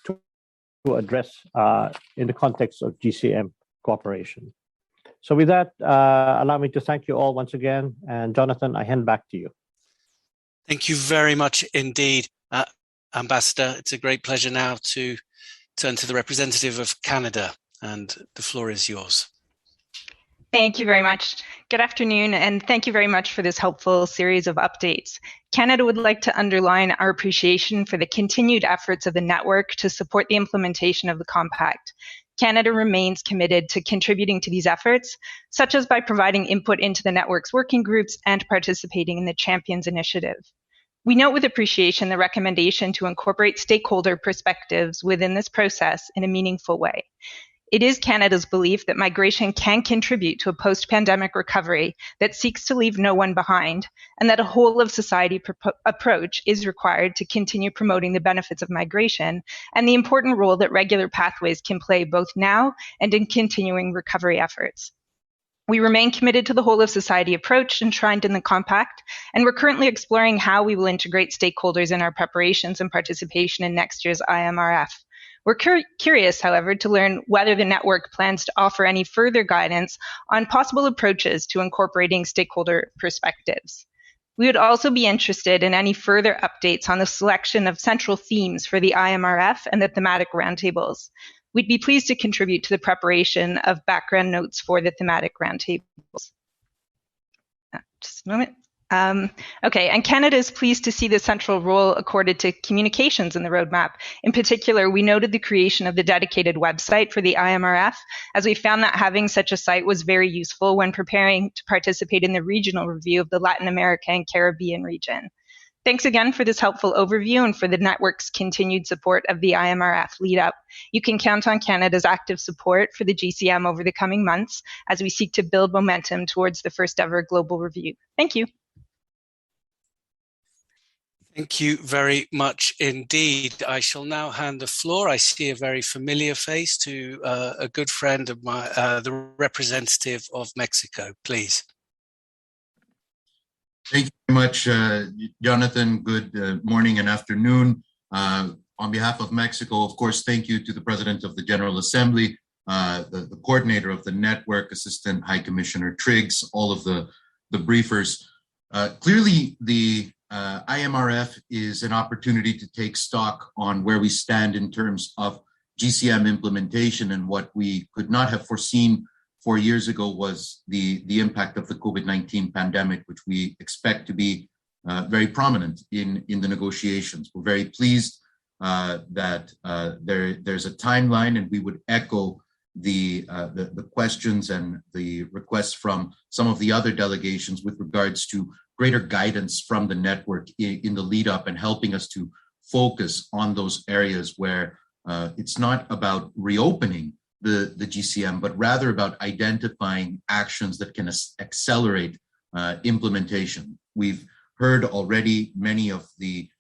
to address in the context of GCM cooperation. So with that, allow me to thank you all once again. And Jonathan, I hand back to you. Thank you very much indeed, Ambassador. It's a great pleasure now to turn to the representative of Canada, and the floor is yours. Thank you very much. Good afternoon, and thank you very much for this helpful series of updates. Canada would like to underline our appreciation for the continued efforts of the network to support the implementation of the Compact. Canada remains committed to contributing to these efforts, such as by providing input into the network's working groups and participating in the Champions Initiative. We note with appreciation the recommendation to incorporate stakeholder perspectives within this process in a meaningful way. It is Canada's belief that migration can contribute to a post-pandemic recovery that seeks to leave no one behind, and that a whole-of-society approach is required to continue promoting the benefits of migration and the important role that regular pathways can play both now and in continuing recovery efforts. We remain committed to the whole-of-society approach enshrined in the Compact, and we're currently exploring how we will integrate stakeholders in our preparations and participation in next year's IMRF. We're curious, however, to learn whether the network plans to offer any further guidance on possible approaches to incorporating stakeholder perspectives. We would also be interested in any further updates on the selection of central themes for the IMRF and the thematic roundtables. We'd be pleased to contribute to the preparation of background notes for the thematic roundtables. Just a moment. Okay, and Canada is pleased to see the central role accorded to communications in the roadmap. In particular, we noted the creation of the dedicated website for the IMRF, as we found that having such a site was very useful when preparing to participate in the regional review of the Latin America and Caribbean region. Thanks again for this helpful overview and for the network's continued support of the IMRF lead up. You can count on Canada's active support for the GCM over the coming months as we seek to build momentum towards the first ever global review. Thank you. Thank you very much indeed. I shall now hand the floor. I see a very familiar face to a good friend of mine, the representative of Mexico, please. Thank you very much, Jonathan. Good morning and afternoon. On behalf of Mexico, of course, thank you to the President of the General Assembly, the coordinator of the network, Assistant High Commissioner Triggs, all of the briefers. Clearly, the IMRF is an opportunity to take stock on where we stand in terms of GCM implementation, and what we could not have foreseen 4 years ago was the impact of the COVID-19 pandemic, which we expect to be very prominent in the negotiations. We're very pleased that there's a timeline, and we would echo the questions and the requests from some of the other delegations with regards to greater guidance from the network in the lead up, and helping us to focus on those areas where it's not about reopening the GCM, but rather about identifying actions that can accelerate implementation. We've heard already many of the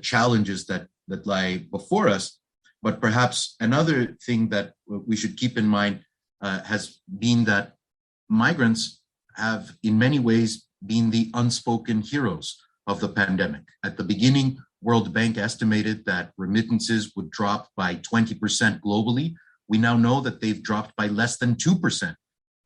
challenges that lie before us, but perhaps another thing that we should keep in mind has been that migrants have in many ways been the unspoken heroes of the pandemic. At the beginning, World Bank estimated that remittances would drop by 20% globally. We now know that they've dropped by less than 2%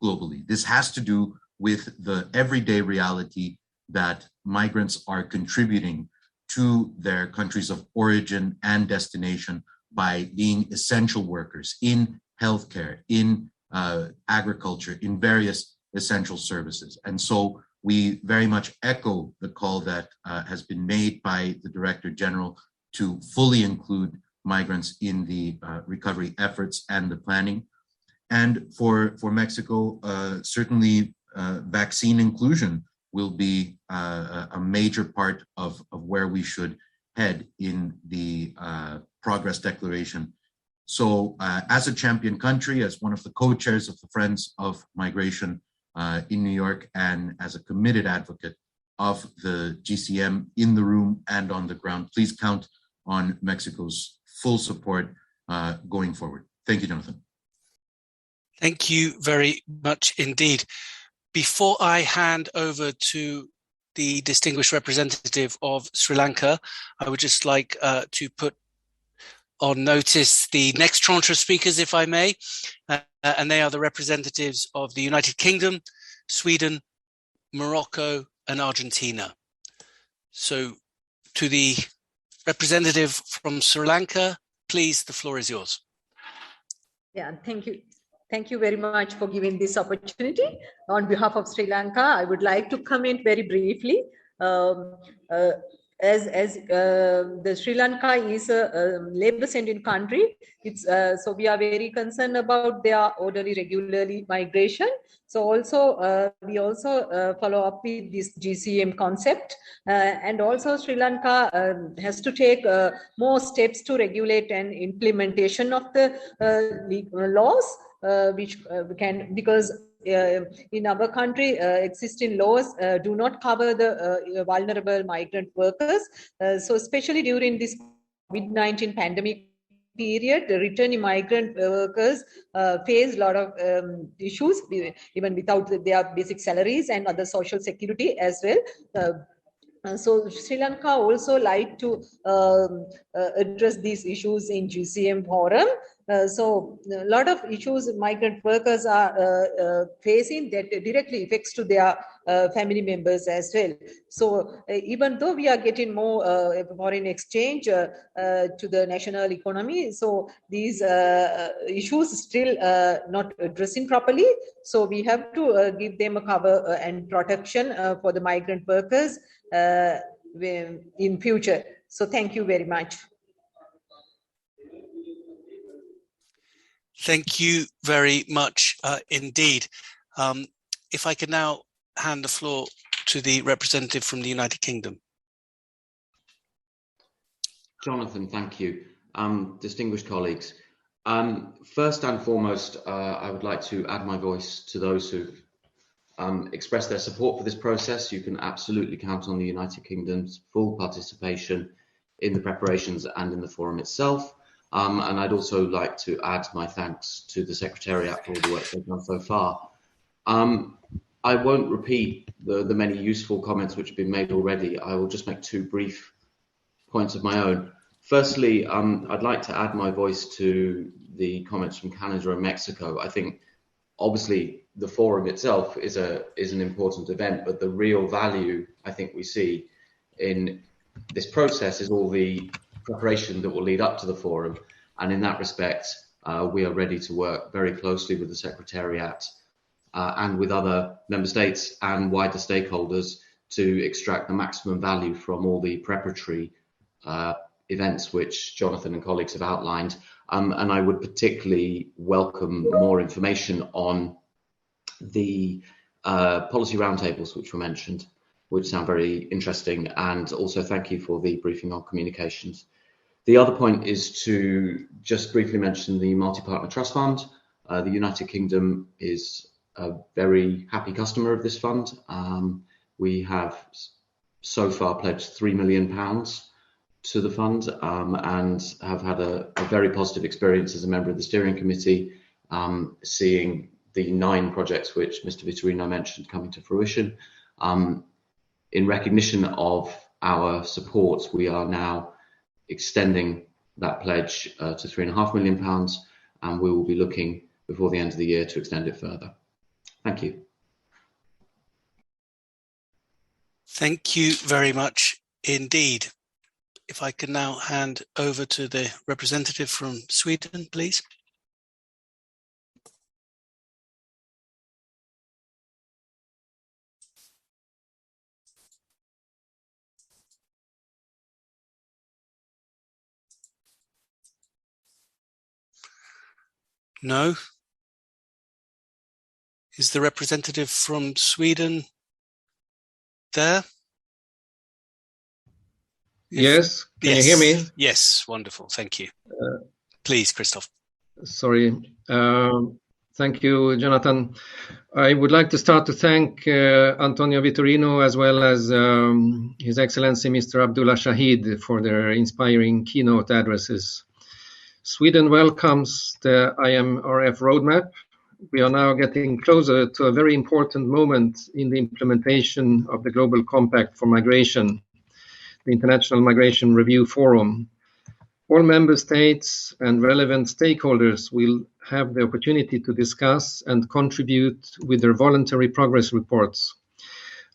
globally. This has to do with the everyday reality that migrants are contributing to their countries of origin and destination by being essential workers in healthcare, in agriculture, in various essential services. And so we very much echo the call that has been made by the Director General to fully include migrants in the recovery efforts and the planning. And for Mexico, certainly vaccine inclusion will be a major part of where we should head in the progress declaration. So as a champion country, as one of the co-chairs of the Friends of Migration in New York, and as a committed advocate of the GCM in the room and on the ground, please count on Mexico's full support going forward. Thank you, Jonathan. Thank you very much indeed. Before I hand over to the distinguished representative of Sri Lanka, I would just like to put on notice the next tranche of speakers, if I may, and they are the representatives of the United Kingdom, Sweden, Morocco, and Argentina. So to the representative from Sri Lanka, please, the floor is yours. Yeah, thank you. Thank you very much for giving this opportunity. On behalf of Sri Lanka, I would like to comment very briefly. As the Sri Lanka is a labor-centric country, so we are very concerned about their orderly, regularly migration. So also we also follow up with this GCM concept, and also Sri Lanka has to take more steps to regulate and implementation of the laws, which can, because in our country, existing laws do not cover the vulnerable migrant workers. So especially during this COVID-19 pandemic period, the returning migrant workers face a lot of issues, even without their basic salaries and other social security as well. So Sri Lanka also like to address these issues in GCM forum. So a lot of issues migrant workers are facing that directly affects to their family members as well. So even though we are getting more foreign exchange to the national economy, so these issues still not addressing properly. So we have to give them a cover and protection for the migrant workers in future. So thank you very much. Thank you very much indeed. If I could now hand the floor to the representative from the United Kingdom. Jonathan, thank you. Distinguished colleagues, first and foremost, I would like to add my voice to those who've expressed their support for this process. You can absolutely count on the United Kingdom's full participation in the preparations and in the forum itself. And I'd also like to add my thanks to the Secretariat for all the work they've done so far. I won't repeat the many useful comments which have been made already. I will just make two brief points of my own. Firstly, I'd like to add my voice to the comments from Canada and Mexico. I think obviously the forum itself is an important event, but the real value I think we see in this process is all the preparation that will lead up to the forum. And in that respect, we are ready to work very closely with the Secretariat and with other member states and wider stakeholders to extract the maximum value from all the preparatory events which Jonathan and colleagues have outlined. And I would particularly welcome more information on the policy roundtables which were mentioned, which sound very interesting, and also thank you for the briefing on communications. The other point is to just briefly mention the Multiparter Trust Fund. The United Kingdom is a very happy customer of this fund. We have so far pledged £3 million to the fund and have had a very positive experience as a member of the steering committee, seeing the 9 projects which Mr. Vitorino mentioned coming to fruition. In recognition of our support, we are now extending that pledge to £3.5 million, and we will be looking before the end of the year to extend it further. Thank you. Thank you very much indeed. If I could now hand over to the representative from Sweden, please. No. Is the representative from Sweden there? Yes, can you hear me? Yes, wonderful, thank you. Please, Christoph. Sorry. Thank you, Jonathan. I would like to start to thank Antonio Vitorino as well as His Excellency Mr. Abdullah Shahid for their inspiring keynote addresses. Sweden welcomes the IMRF roadmap. We are now getting closer to a very important moment in the implementation of the Global Compact for Migration, the International Migration Review Forum. All member states and relevant stakeholders will have the opportunity to discuss and contribute with their voluntary progress reports.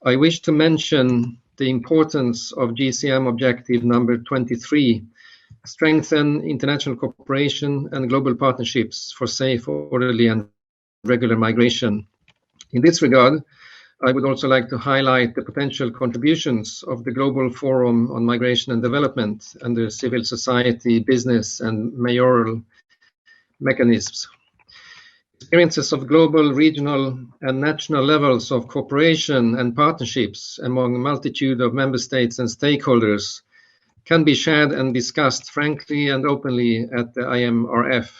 I wish to mention the importance of GCM objective number 23, strengthen international cooperation and global partnerships for safe, orderly and regular migration. In this regard, I would also like to highlight the potential contributions of the Global Forum on Migration and Development and the civil society, business and mayoral mechanisms. Experiences of global, regional and national levels of cooperation and partnerships among a multitude of member states and stakeholders can be shared and discussed frankly and openly at the IMRF.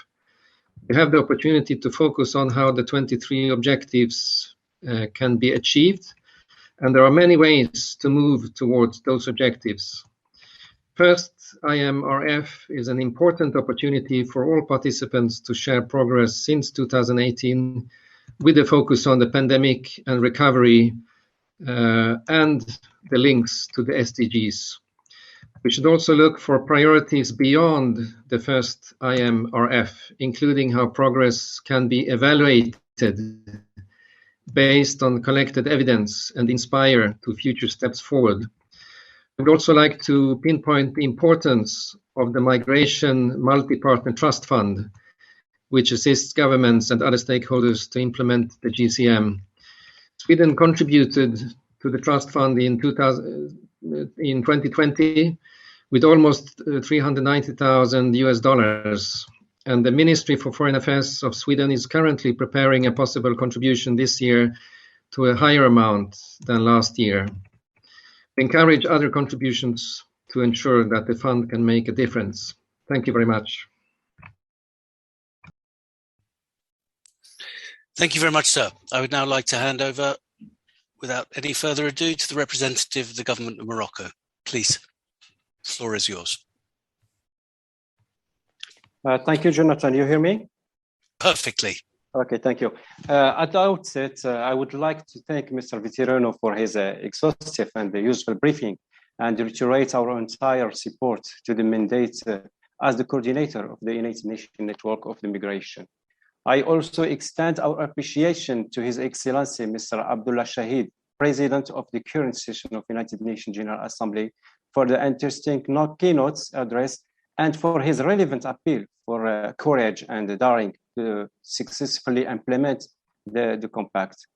We have the opportunity to focus on how the 23 objectives can be achieved, and there are many ways to move towards those objectives. First, IMRF is an important opportunity for all participants to share progress since 2018 with a focus on the pandemic and recovery and the links to the SDGs. We should also look for priorities beyond the first IMRF, including how progress can be evaluated based on collected evidence and inspire to future steps forward. I would also like to pinpoint the importance of the Migration Multiparter Trust Fund, which assists governments and other stakeholders to implement the GCM. Sweden contributed to the trust fund in 2020 with almost $390,000, and the Ministry for Foreign Affairs of Sweden is currently preparing a possible contribution this year to a higher amount than last year. We encourage other contributions to ensure that the fund can make a difference. Thank you very much. Thank you very much, sir. I would now like to hand over, without any further ado, to the representative of the government of Morocco. Please, the floor is yours. Thank you, Jonathan. You hear me? Perfectly. Okay, thank you. At the outset, I would like to thank Mr. Vitorino for his exhaustive and useful briefing and reiterate our entire support to the mandate as the coordinator of the United Nations Network of the Migration. I also extend our appreciation to His Excellency, Mr. Abdullah Shahid, President of the current session of United Nations General Assembly, for the interesting keynote address and for his relevant appeal for courage and daring to successfully implement the compact.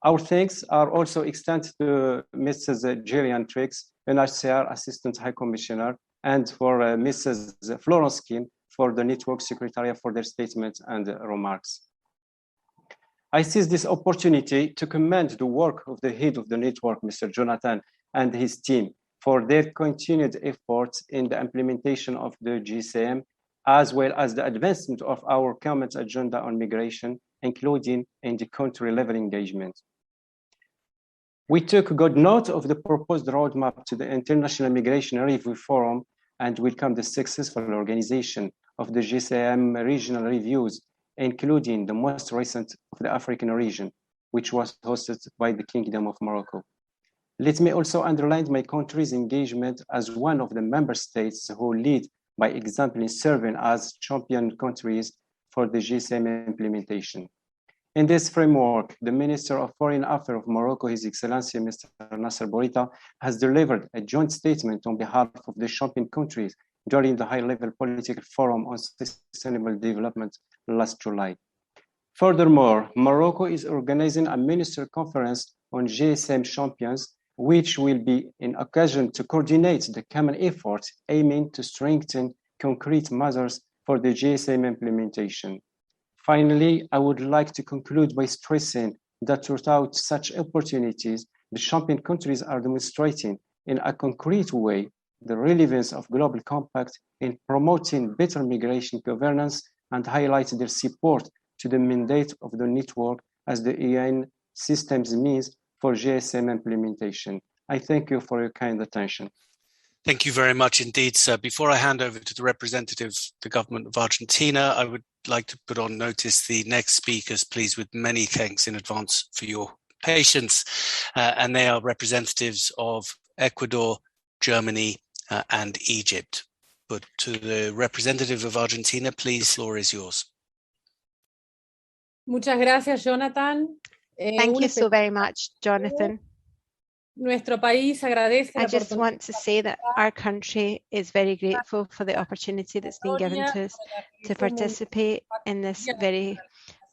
Our thanks are also extended to Mrs. Jillian Triggs, Unhcr Assistant High Commissioner, and for Mrs. Florence Kim for the Network Secretariat for their statements and remarks. I seize this opportunity to commend the work of the head of the network, Mr. Jonathan, and his team for their continued efforts in the implementation of the GCM, as well as the advancement of our common agenda on migration, including in the country-level engagement. We took good note of the proposed roadmap to the International Migration Review Forum and welcome the successful organization of the GCM regional reviews, including the most recent of the African region, which was hosted by the Kingdom of Morocco. Let me also underline my country's engagement as one of the member states who lead by example in serving as champion countries for the GCM implementation. In this framework, the Minister of Foreign Affairs of Morocco, His Excellency Mr. Nasser Bourita, has delivered a joint statement on behalf of the champion countries during the high-level political forum on sustainable development last July. Furthermore, Morocco is organizing a minister conference on GSM champions, which will be an occasion to coordinate the common efforts aiming to strengthen concrete measures for the GSM implementation. Finally, I would like to conclude by stressing that without such opportunities, the champion countries are demonstrating in a concrete way the relevance of global compact in promoting better migration governance and highlight their support to the mandate of the network as the UN systems means for GSM implementation. I thank you for your kind attention. Thank you very much indeed, sir. Before I hand over to the representative of the government of Argentina, I would like to put on notice the next speakers, please, with many thanks in advance for your patience. And they are representatives of Ecuador, Germany, and Egypt. But to the representative of Argentina, please, the floor is yours. Muchas gracias, Jonathan. Thank you so very much, Jonathan. Nuestro país agradece I just want to say that our country is very grateful for the opportunity that's been given to us to participate in this very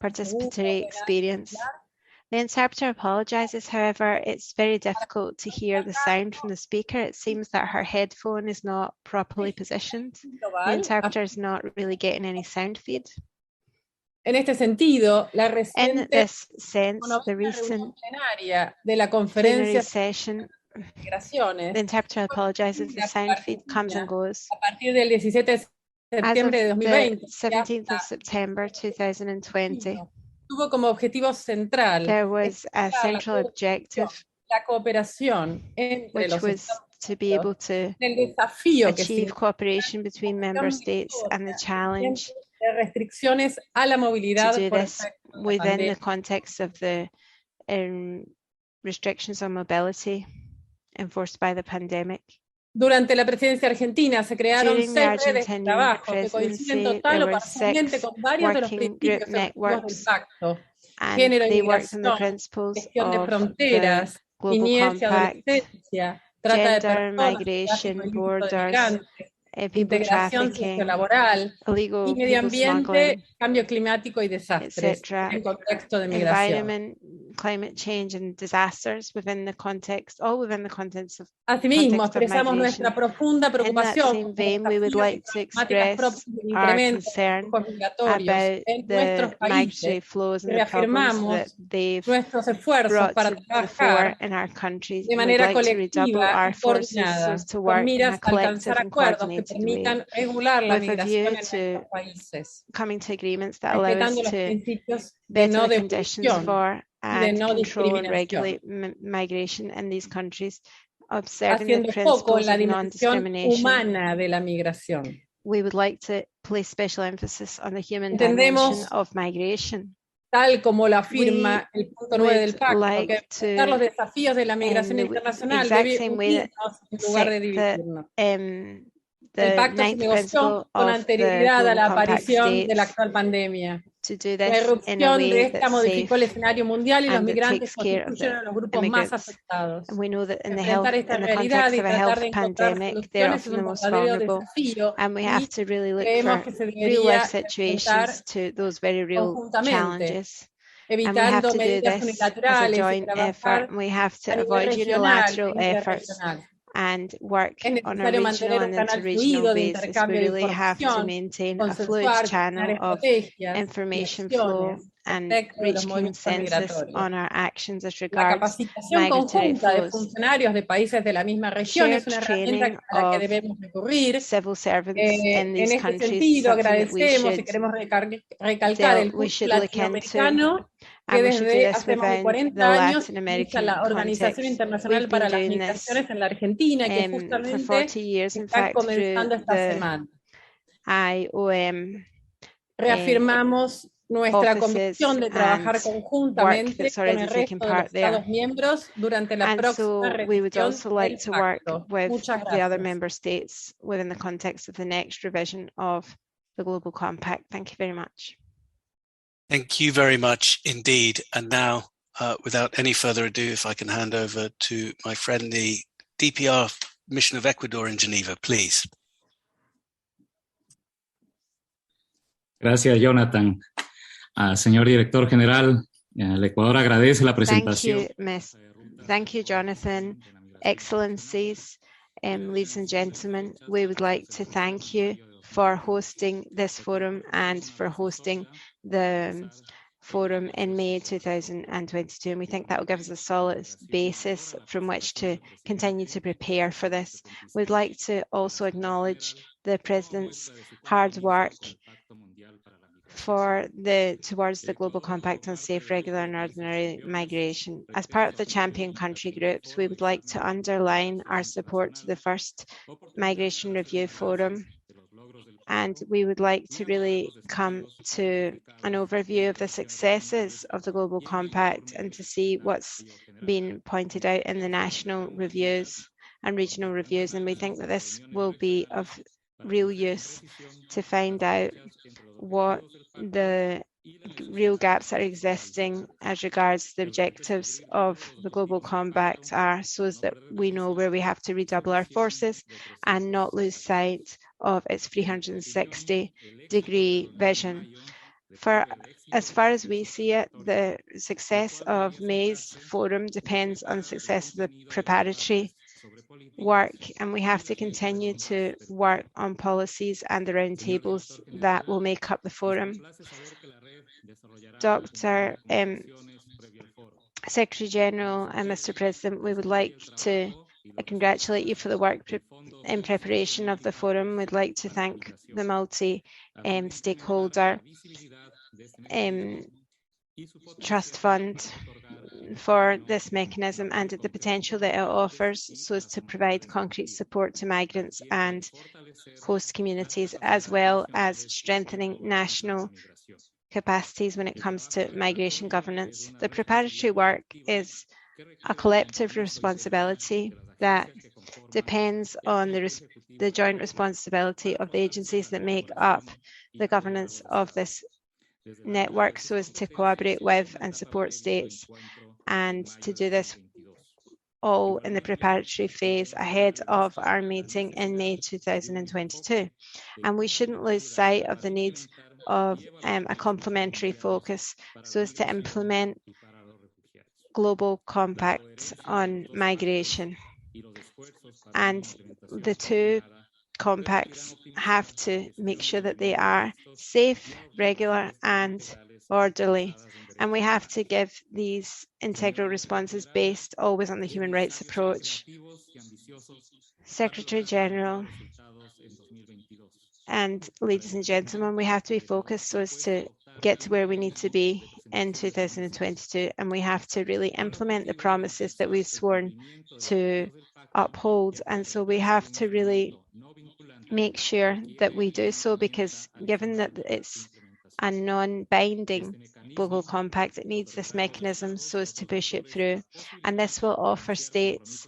participatory experience. The interpreter apologises, however, it's very difficult to hear the sound from the speaker. It seems that her headphone is not properly positioned. The interpreter is not really getting any sound feed. En este sentido, la In this sense, the recent de la conferencia session, the interpreter apologizes, the sound feed comes and goes. A partir del 17 de septiembre de 2020, the 17th of September 2020, tuvo como objetivo central there was a central objective, la cooperación entre which los was to be able to achieve cooperation between member states and the challenge restricciones a la movilidad to do this within the context of the restrictions on mobility enforced by the pandemic. Durante la presidencia argentina se crearon During the 6 redes de Argentinian trabajo que coinciden presidency, total there o were parcialmente 6 con varios de los working group principios objetivos del networks, pacto: and género y they worked on the migración, principles gestión de of the fronteras, Global niñez y Compact, adolescencia, trata de gender, personas, tráfico migration, ilícito de borders, migrantes, people integración trafficking, sociolaboral y illegal medio people ambiente, smuggling, cambio climático y desastres etc. en contexto de migración. Environment, climate change, and disasters within the context, all within the context of Asimismo, context of expresamos migration. nuestra profunda In that preocupación same por los vein, we would desafíos y like to problemáticas express propios del our incremento de concern flujos migratorios about en the nuestros migratory países flows y and the problems that reafirmamos they've nuestros esfuerzos brought para to the fore trabajar in our countries. de And we'd manera like to redouble colectiva our y forces so coordinada, as to con work in miras a a collective alcanzar and acuerdos que coordinated way, permitan regular la with a migración view en to nuestros países, coming to agreements that allow us respetando los to principios de better no the conditions devolución for y de and no control and discriminación, regulate migration in these countries, observing the haciendo foco en principles la of dimensión non-discrimination. humana de la migración. We would like to place special emphasis on the human dimension Entendemos, of migration. tal como lo afirma el punto 9 del would pacto, like que enfrentar los to, desafíos de la in migración the internacional exact debe same way that unirnos en lugar de say that dividirnos. the El pacto se ninth negoció principle con of the anterioridad a Global la Compact aparición de la states actual pandemia. to do La this in a irrupción de way esta that's modificó el safe escenario mundial y los and that migrantes takes care of constituyen the a los grupos más immigrants. afectados. And we know that in the Enfrentar esta context realidad y of a tratar health de encontrar pandemic, they're soluciones es often the un most verdadero vulnerable, desafío and we y have to really look creemos for que se real life debería enfrentar situations to those very real conjuntamente, challenges. And we have evitando to do medidas this as a unilaterales y joint effort, trabajar and we have to a nivel avoid regional unilateral e efforts interregional. and work Es on a necesario regional mantener un and canal interregional fluido de basis. We intercambio de really have to información, maintain a fluid consensuar, channel coordinar of estrategias y information flow acciones and respecto de los reach movimientos consensus migratorios. on our actions as La regards capacitación migratory conjunta de flows. funcionarios de países de la misma región Shared es una training herramienta a la que of debemos recurrir. civil servants in En these este countries is sentido, something that we agradecemos y should queremos recalcar el we curso should look into, latinoamericano que and we should do desde this hace más de within 40 the años Latin realiza American la Organización context. Internacional We've para been las doing this Migraciones en la Argentina, que for justamente 40 years, in está fact, through comenzando esta the semana. IOM Reafirmamos nuestra offices convicción de and trabajar work conjuntamente that's con already el taking resto de los part there. Estados miembros durante la And próxima so we would revisión also like del to work pacto. with Muchas the other gracias. member states within the context of the next revision of the Global Compact. Thank you very much. Thank you very much indeed. And now, without any further ado, if I can hand over to my friend, the DPR Mission of Ecuador in Geneva, please. Gracias, Jonathan. Señor Director General, el Ecuador agradece la presentación. Thank you, Jonathan. Excellencies, ladies and gentlemen, we would like to thank you for hosting this forum and for hosting the forum in May 2022. And we think that will give us a solid basis from which to continue to prepare for this. We'd like to also acknowledge the President's hard work towards the Global Compact on Safe, Regular and Ordinary Migration. As part of the champion country groups, we would like to underline our support to the first Migration Review Forum, and we would like to really come to an overview of the successes of the Global Compact and to see what's been pointed out in the national reviews and regional reviews. And we think that this will be of real use to find out what the real gaps that are existing as regards the objectives of the Global Compact are, so as that we know where we have to redouble our forces and not lose sight of its 360-degree vision. As far as we see it, the success of May's forum depends on the success of the preparatory work, and we have to continue to work on policies and the roundtables that will make up the forum. Dr. Secretary General and Mr. President, we would like to congratulate you for the work in preparation of the forum. We'd like to thank the multi-stakeholder trust fund for this mechanism and the potential that it offers so as to provide concrete support to migrants and host communities, as well as strengthening national capacities when it comes to migration governance. The preparatory work is a collective responsibility that depends on the joint responsibility of the agencies that make up the governance of this network, so as to collaborate with and support states, and to do this all in the preparatory phase ahead of our meeting in May 2022. And we shouldn't lose sight of the need of a complementary focus so as to implement global compacts on migration. And the two compacts have to make sure that they are safe, regular, and orderly. And we have to give these integral responses based always on the human rights approach. Secretary General and ladies and gentlemen, we have to be focused so as to get to where we need to be in 2022, and we have to really implement the promises that we've sworn to uphold. And so we have to really make sure that we do so, because given that it's a non-binding global compact, it needs this mechanism so as to push it through. And this will offer states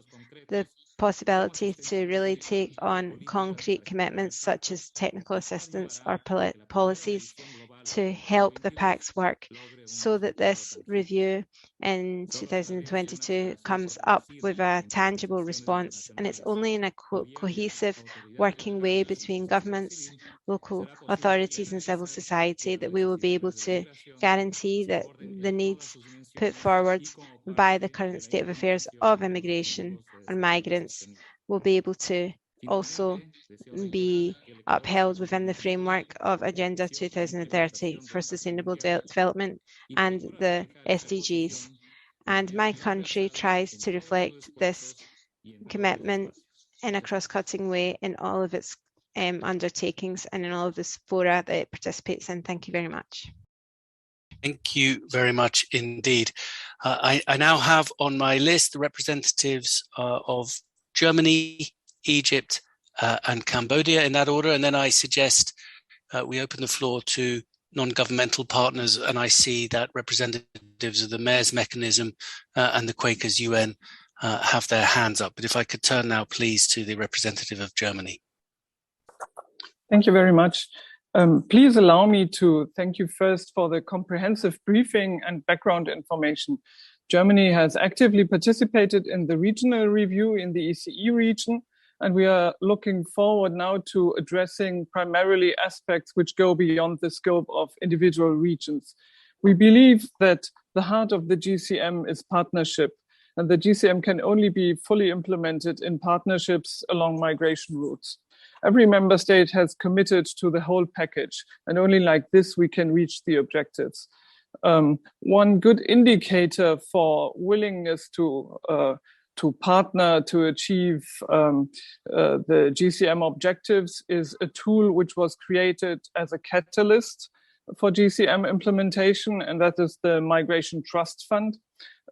the possibility to really take on concrete commitments such as technical assistance or policies to help the pacts work, so that this review in 2022 comes up with a tangible response. And it's only in a cohesive working way between governments, local authorities and civil society that we will be able to guarantee that the needs put forward by the current state of affairs of immigration or migrants will be able to also be upheld within the framework of Agenda 2030 for Sustainable Development and the SDGs. And my country tries to reflect this commitment in a cross-cutting way in all of its undertakings and in all of the fora that it participates in. Thank you very much. Thank you very much indeed. I now have on my list the representatives of Germany, Egypt, and Cambodia in that order, and then I suggest we open the floor to non-governmental partners, and I see that representatives of the Mayor's Mechanism and the Quakers UN have their hands up. But if I could turn now, please, to the representative of Germany. Thank you very much. Please allow me to thank you first for the comprehensive briefing and background information. Germany has actively participated in the regional review in the ECE region, and we are looking forward now to addressing primarily aspects which go beyond the scope of individual regions. We believe that the heart of the GCM is partnership, and the GCM can only be fully implemented in partnerships along migration routes. Every member state has committed to the whole package, and only like this we can reach the objectives. One good indicator for willingness to partner to achieve the GCM objectives is a tool which was created as a catalyst for GCM implementation, and that is the Migration Trust Fund.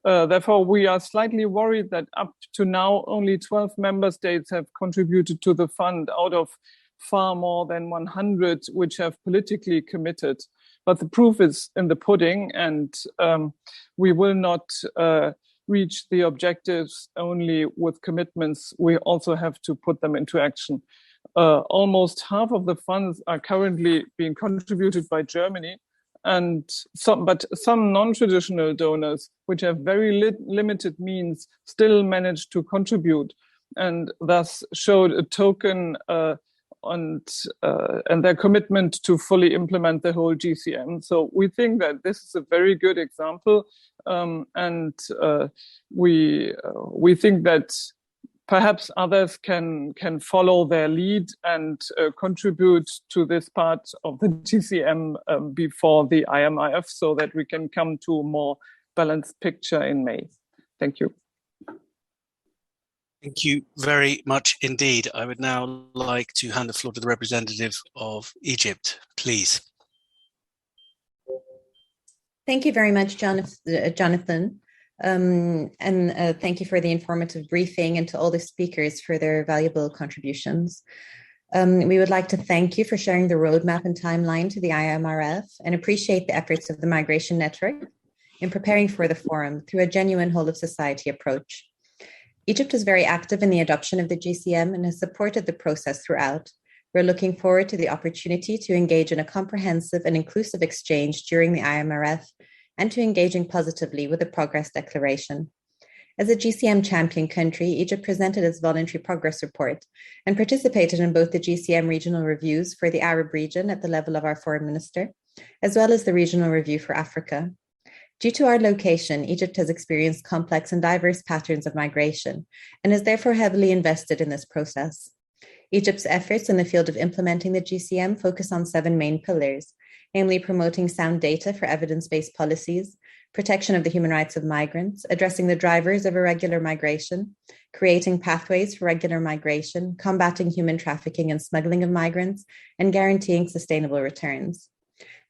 Therefore, we are slightly worried that up to now, only 12 member states have contributed to the fund out of far more than 100 which have politically committed. But the proof is in the pudding, and we will not reach the objectives only with commitments. We also have to put them into action. Almost half of the funds are currently being contributed by Germany, and some non-traditional donors, which have very limited means, still manage to contribute, and thus showed a token and their commitment to fully implement the whole GCM. So we think that this is a very good example, and we think that perhaps others can follow their lead and contribute to this part of the GCM before the Imrf, so that we can come to a more balanced picture in May. Thank you. Thank you very much indeed. I would now like to hand the floor to the representative of Egypt, please. Thank you very much, Jonathan. Thank you for the informative briefing, and to all the speakers for their valuable contributions. We would like to thank you for sharing the roadmap and timeline to the Imrf, and appreciate the efforts of the Migration Network in preparing for the forum through a genuine whole-of-society approach. Egypt is very active in the adoption of the GCM and has supported the process throughout. We're looking forward to the opportunity to engage in a comprehensive and inclusive exchange during the IMRF and to engaging positively with the Progress Declaration. As a GCM champion country, Egypt presented its voluntary progress report and participated in both the GCM regional reviews for the Arab region at the level of our foreign minister, as well as the regional review for Africa. Due to our location, Egypt has experienced complex and diverse patterns of migration and is therefore heavily invested in this process. Egypt's efforts in the field of implementing the GCM focus on 7 main pillars, namely promoting sound data for evidence-based policies, protection of the human rights of migrants, addressing the drivers of irregular migration, creating pathways for regular migration, combating human trafficking and smuggling of migrants, and guaranteeing sustainable returns.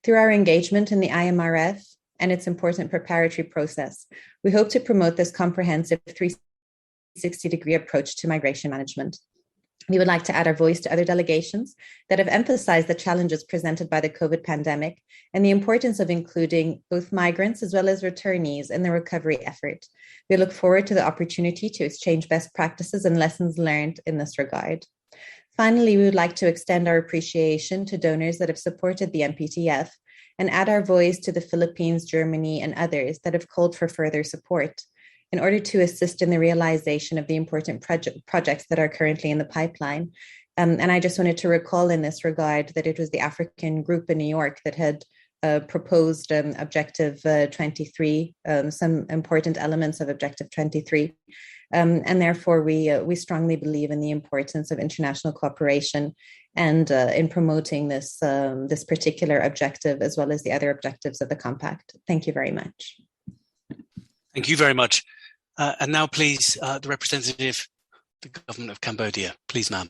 Through our engagement in the IMRF and its important preparatory process, we hope to promote this comprehensive 360-degree approach to migration management. We would like to add our voice to other delegations that have emphasized the challenges presented by the COVID pandemic and the importance of including both migrants as well as returnees in the recovery effort. We look forward to the opportunity to exchange best practices and lessons learned in this regard. Finally, we would like to extend our appreciation to donors that have supported the MPTF and add our voice to the Philippines, Germany, and others that have called for further support in order to assist in the realization of the important projects that are currently in the pipeline. And I just wanted to recall in this regard that it was the African group in New York that had proposed Objective 23, some important elements of Objective 23. And therefore, we strongly believe in the importance of international cooperation and in promoting this, this particular objective, as well as the other objectives of the Compact. Thank you very much. Thank you very much. And now, please, the representative of the government of Cambodia. Please, ma'am.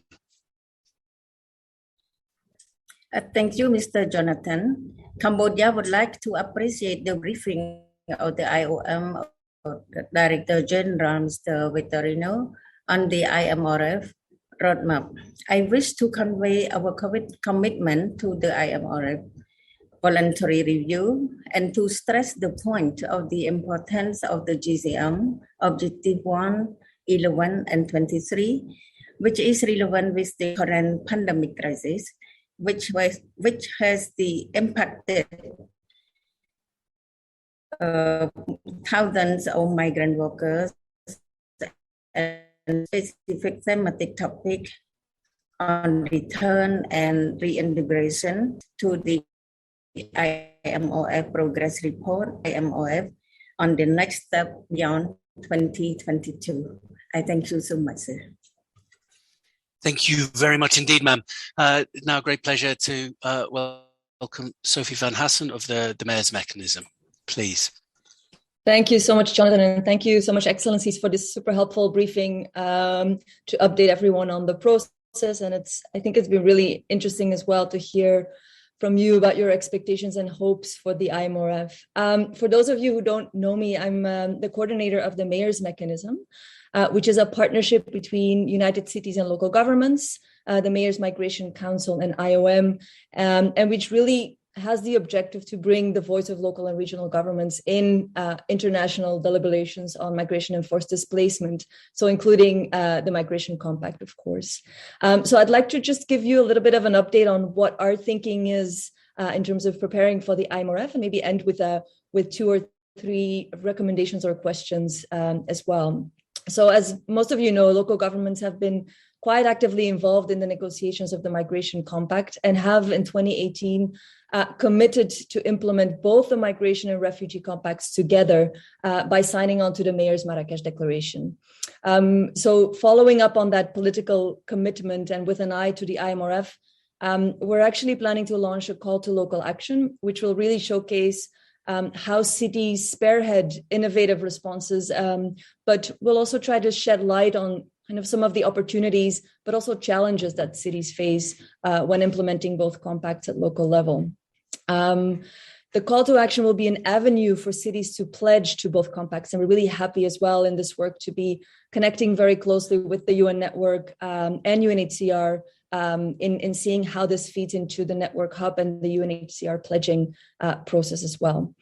Thank you, Mr. Jonathan. Cambodia would like to appreciate the briefing of the IOM Director General, Mr. Vitorino, on the IMRF roadmap. I wish to convey our commitment to the IMRF voluntary review and to stress the point of the importance of the GCM, Objective 1, 11, and 23, which is relevant with the current pandemic crisis, which has impacted thousands of migrant workers, and specific thematic topic on return and reintegration to the IMOF Progress Report, IMOF, on the next step beyond 2022. I thank you so much, sir. Thank you very much indeed, ma'am. Now, a great pleasure to welcome Sophie van Hassen of the Mayor's Mechanism. Please. Thank you so much, Jonathan, and thank you so much, Excellencies, for this super helpful briefing to update everyone on the process. And I think it's been really interesting as well to hear from you about your expectations and hopes for the IMRF. For those of you who don't know me, I'm the coordinator of the Mayor's Mechanism, which is a partnership between United Cities and local governments, the Mayor's Migration Council and IOM, and which really has the objective to bring the voice of local and regional governments in international deliberations on migration and forced displacement, so including the Migration Compact, of course. So I'd like to just give you a little bit of an update on what our thinking is in terms of preparing for the IMRF, and maybe end with 2 or 3 recommendations or questions as well. So as most of you know, local governments have been quite actively involved in the negotiations of the Migration Compact and have in 2018 committed to implement both the Migration and Refugee Compacts together by signing on to the Mayor's Marrakesh Declaration. So following up on that political commitment and with an eye to the IMRF, we're actually planning to launch a call to local action, which will really showcase how cities spearhead innovative responses, but we'll also try to shed light on kind of some of the opportunities, but also challenges that cities face when implementing both compacts at local level. The call to action will be an avenue for cities to pledge to both compacts, and we're really happy as well in this work to be connecting very closely with the UN network and UNHCR in seeing how this feeds into the network hub and the UNHCR pledging process as well.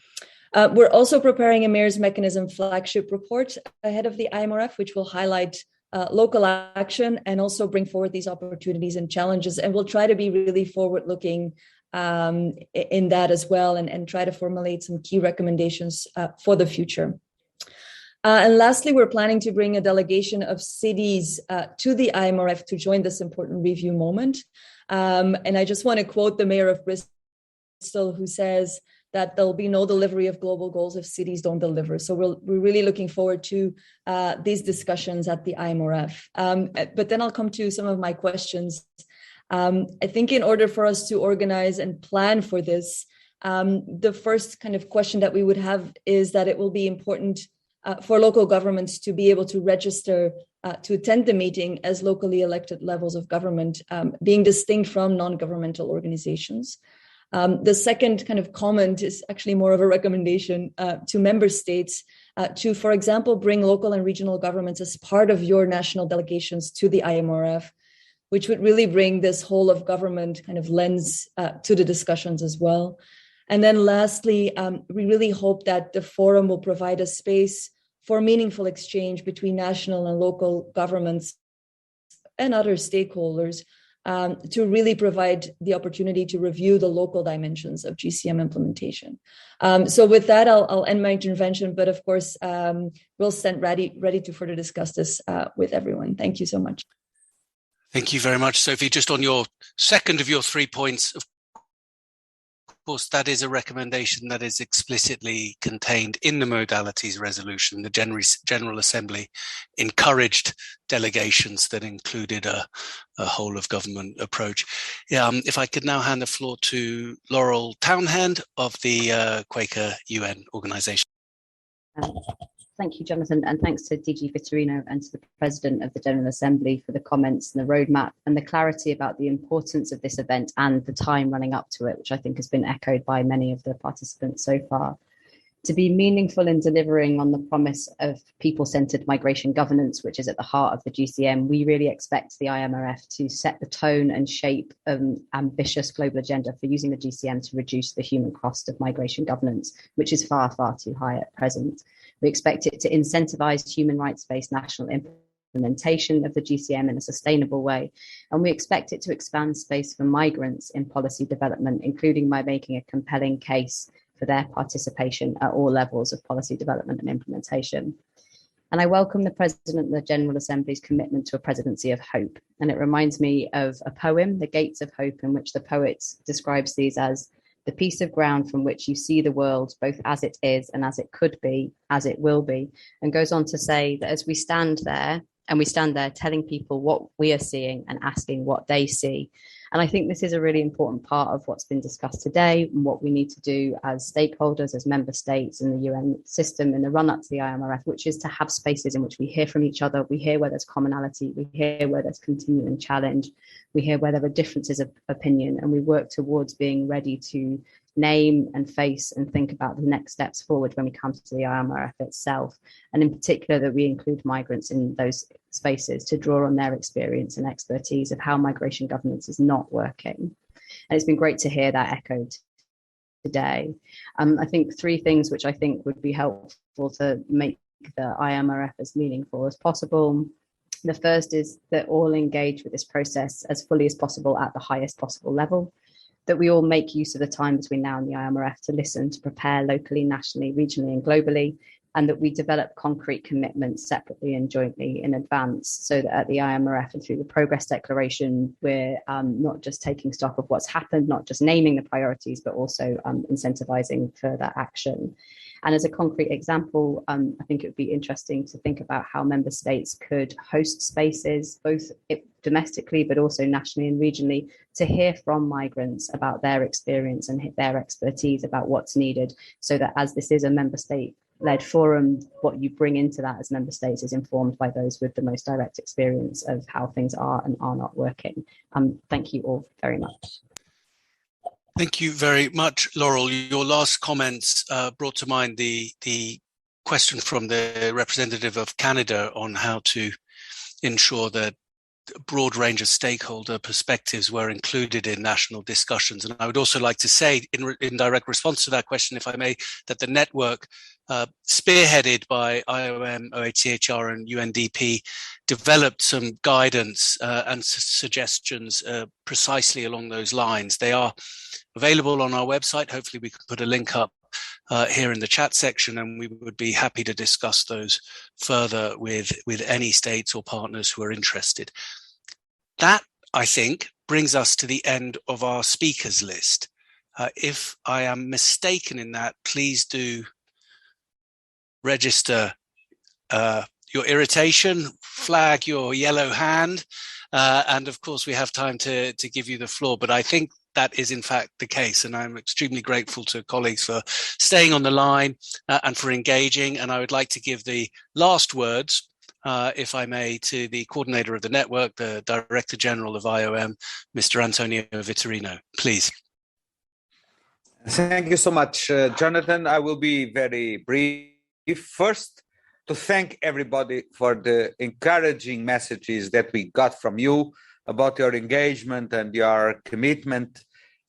We're also preparing a mayor's mechanism flagship report ahead of the IMRF, which will highlight local action and also bring forward these opportunities and challenges. And we'll try to be really forward-looking in that as well, and try to formulate some key recommendations for the future. And lastly, we're planning to bring a delegation of cities to the IMRF to join this important review moment. And I just want to quote the mayor of Bristol, who says that there'll be no delivery of global goals if cities don't deliver. So we're really looking forward to these discussions at the IMRF. But then I'll come to some of my questions. I think in order for us to organize and plan for this, the first kind of question that we would have is that it will be important for local governments to be able to register to attend the meeting as locally elected levels of government, being distinct from non-governmental organizations. The second kind of comment is actually more of a recommendation to member states to, for example, bring local and regional governments as part of your national delegations to the IMRF, which would really bring this whole of government kind of lens to the discussions as well. And then lastly, we really hope that the forum will provide a space for meaningful exchange between national and local governments and other stakeholders to really provide the opportunity to review the local dimensions of GCM implementation. So with that, I'll end my intervention, but of course, we'll stand ready to further discuss this with everyone. Thank you so much. Thank you very much, Sophie. Just on your second of your 3 points, of course, that is a recommendation that is explicitly contained in the modalities resolution. The General Assembly encouraged delegations that included a whole of government approach. If I could now hand the floor to Laurel Townhend of the Quaker UN organization. Thank you, Jonathan, and thanks to DG Vitorino and to the President of the General Assembly for the comments and the roadmap and the clarity about the importance of this event and the time running up to it, which I think has been echoed by many of the participants so far. To be meaningful in delivering on the promise of people-centered migration governance, which is at the heart of the GCM, we really expect the IMRF to set the tone and shape an ambitious global agenda for using the GCM to reduce the human cost of migration governance, which is far, far too high at present. We expect it to incentivize human rights-based national implementation of the GCM in a sustainable way. And we expect it to expand space for migrants in policy development, including by making a compelling case for their participation at all levels of policy development and implementation. And I welcome the President of the General Assembly's commitment to a presidency of hope. And it reminds me of a poem, The Gates of Hope, in which the poet describes these as the piece of ground from which you see the world both as it is and as it could be, as it will be, and goes on to say that as we stand there, and we stand there telling people what we are seeing and asking what they see. And I think this is a really important part of what's been discussed today and what we need to do as stakeholders, as member states in the UN system in the run up to the IMRF, which is to have spaces in which we hear from each other, we hear where there's commonality, we hear where there's continuing challenge, we hear where there are differences of opinion, and we work towards being ready to name and face and think about the next steps forward when we come to the IMRF itself. And in particular, that we include migrants in those spaces to draw on their experience and expertise of how migration governance is not working. And it's been great to hear that echoed today. I think 3 things which I think would be helpful to make the IMRF as meaningful as possible. The first is that all engage with this process as fully as possible at the highest possible level, that we all make use of the time between now and the IMRF to listen, to prepare locally, nationally, regionally and globally, and that we develop concrete commitments separately and jointly in advance so that at the IMRF and through the progress declaration, we're not just taking stock of what's happened, not just naming the priorities, but also incentivizing further action. And as a concrete example, I think it would be interesting to think about how member states could host spaces, both domestically, but also nationally and regionally, to hear from migrants about their experience and their expertise about what's needed, so that as this is a member state-led forum, what you bring into that as member states is informed by those with the most direct experience of how things are and are not working. Thank you all very much. Thank you very much, Laurel. Your last comments brought to mind the question from the representative of Canada on how to ensure that a broad range of stakeholder perspectives were included in national discussions. And I would also like to say, in direct response to that question, if I may, that the network spearheaded by IOM, OHCHR and UNDP developed some guidance and suggestions precisely along those lines. They are available on our website. Hopefully we can put a link up here in the chat section, and we would be happy to discuss those further with any states or partners who are interested. That, I think, brings us to the end of our speakers list. If I am mistaken in that, please do register your irritation, flag your yellow hand, and of course we have time to give you the floor. But I think that is in fact the case, and I'm extremely grateful to colleagues for staying on the line and for engaging. And I would like to give the last words, if I may, to the coordinator of the network, the Director General of IOM, Mr. Antonio Vitorino. Please. Thank you so much, Jonathan. I will be very brief. First, to thank everybody for the encouraging messages that we got from you about your engagement and your commitment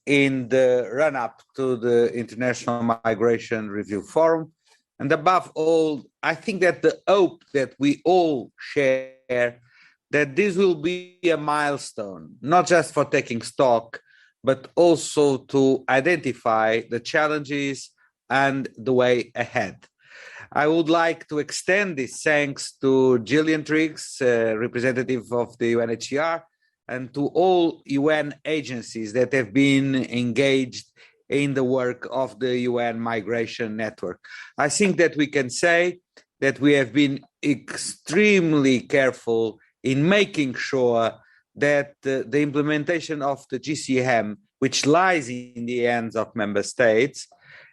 in the run-up to the International Migration Review Forum. And above all, I think that the hope that we all share, that this will be a milestone, not just for taking stock, but also to identify the challenges and the way ahead. I would like to extend this thanks to Jillian Triggs, representative of the Unhcr, and to all UN agencies that have been engaged in the work of the UN Migration Network. I think that we can say that we have been extremely careful in making sure that the implementation of the GCM, which lies in the hands of member states,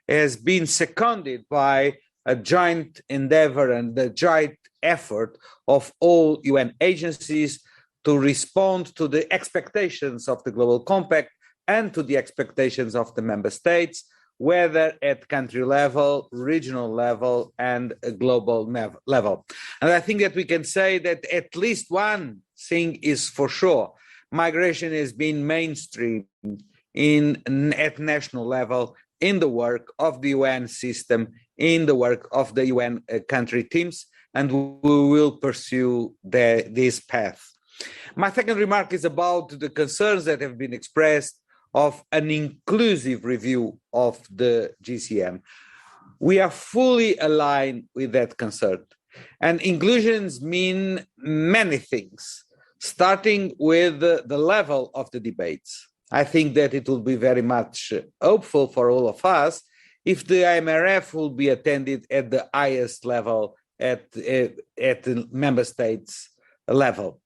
has been seconded by a joint endeavor and the joint effort of all UN agencies to respond to the expectations of the Global Compact and to the expectations of the member states, whether at country level, regional level, and a global level. And I think that we can say that at least one thing is for sure: migration has been mainstream at national level in the work of the UN system, in the work of the UN country teams, and we will pursue this path. My second remark is about the concerns that have been expressed of an inclusive review of the GCM. We are fully aligned with that concern. And inclusions mean many things, starting with the level of the debates. I think that it will be very much hopeful for all of us if the Imrf will be attended at the highest level, at the member states level.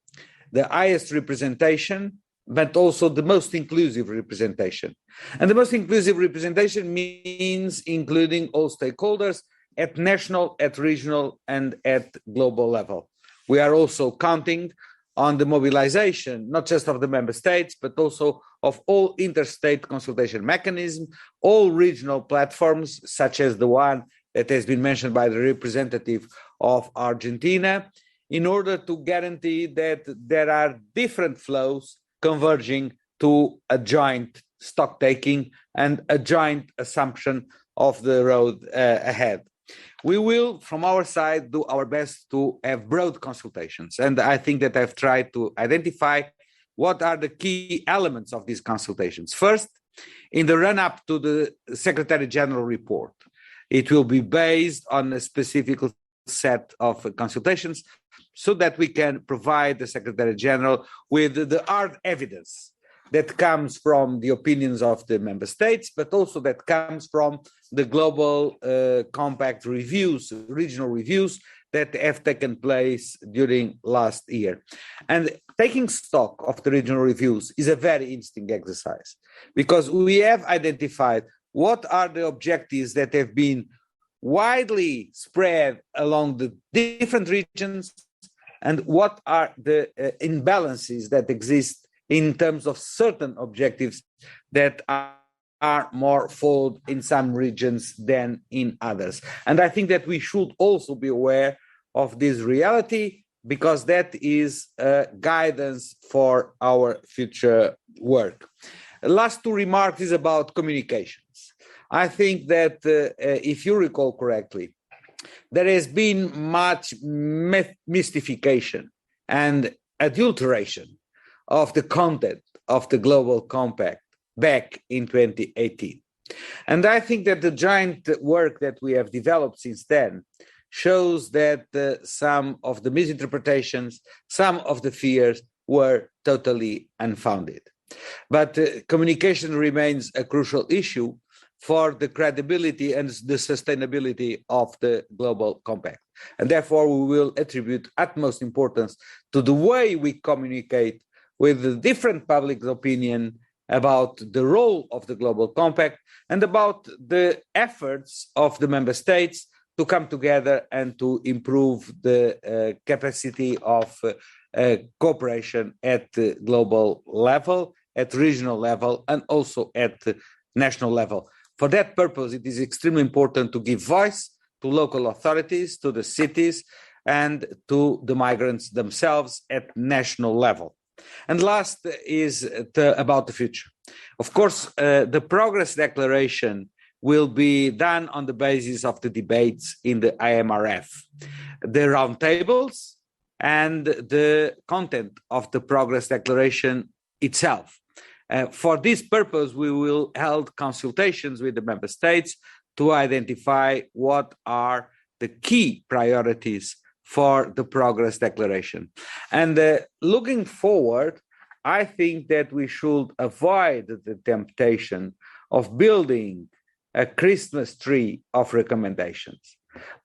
The highest representation, but also the most inclusive representation. And the most inclusive representation means including all stakeholders at national, at regional, and at global level. We are also counting on the mobilization, not just of the member states, but also of all interstate consultation mechanisms, all regional platforms, such as the one that has been mentioned by the representative of Argentina, in order to guarantee that there are different flows converging to a joint stock taking and a joint assumption of the road ahead. We will, from our side, do our best to have broad consultations. And I think that I've tried to identify what are the key elements of these consultations. First, in the run-up to the Secretary General report, it will be based on a specific set of consultations so that we can provide the Secretary General with the hard evidence that comes from the opinions of the member states, but also that comes from the global compact reviews, regional reviews that have taken place during last year. And taking stock of the regional reviews is a very interesting exercise because we have identified what are the objectives that have been widely spread along the different regions and what are the imbalances that exist in terms of certain objectives that are more followed in some regions than in others. And I think that we should also be aware of this reality because that is guidance for our future work. Last two remarks is about communications. I think that if you recall correctly, there has been much mystification and adulteration of the content of the Global Compact back in 2018. And I think that the joint work that we have developed since then shows that some of the misinterpretations, some of the fears were totally unfounded. But communication remains a crucial issue for the credibility and the sustainability of the Global Compact. And therefore, we will attribute utmost importance to the way we communicate with the different public opinion about the role of the Global Compact and about the efforts of the member states to come together and to improve the capacity of cooperation at the global level, at regional level, and also at the national level. For that purpose, it is extremely important to give voice to local authorities, to the cities, and to the migrants themselves at national level. And last is about the future. Of course, the progress declaration will be done on the basis of the debates in the Imrf, the roundtables, and the content of the progress declaration itself. For this purpose, we will hold consultations with the member states to identify what are the key priorities for the progress declaration. And looking forward, I think that we should avoid the temptation of building a Christmas tree of recommendations,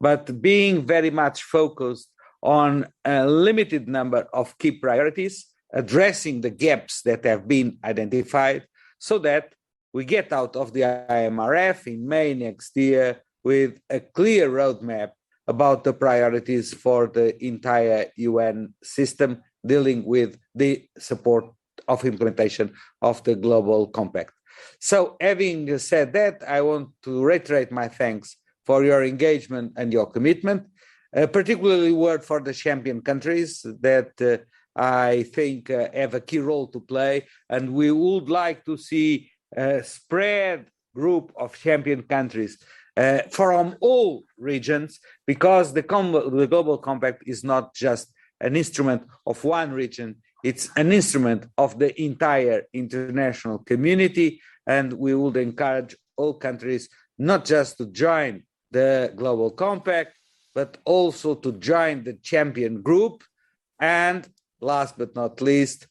but being very much focused on a limited number of key priorities, addressing the gaps that have been identified so that we get out of the Imrf in May next year with a clear roadmap about the priorities for the entire UN system dealing with the support of implementation of the Global Compact. So having said that, I want to reiterate my thanks for your engagement and your commitment, particularly word for the champion countries that I think have a key role to play, and we would like to see a spread group of champion countries from all regions, because the Global Compact is not just an instrument of one region, it's an instrument of the entire international community, and we would encourage all countries not just to join the Global Compact, but also to join the champion group, and last but not least,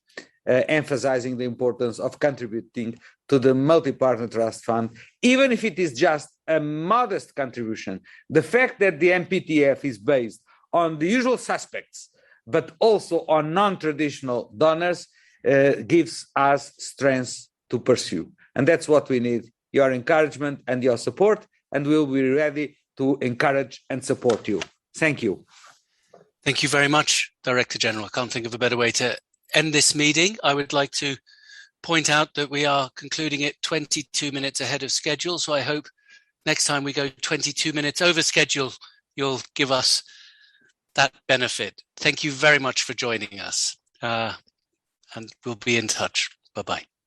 emphasizing the importance of contributing to the Multiparter Trust Fund, even if it is just a modest contribution. The fact that the MPTF is based on the usual suspects, but also on non-traditional donors, gives us strength to pursue. And that's what we need, your encouragement and your support, and we'll be ready to encourage and support you. Thank you. Thank you very much, Director General. I can't think of a better way to end this meeting. I would like to point out that we are concluding it 22 minutes ahead of schedule, so I hope next time we go 22 minutes over schedule, you'll give us that benefit. Thank you very much for joining us, and we'll be in touch. Bye-bye.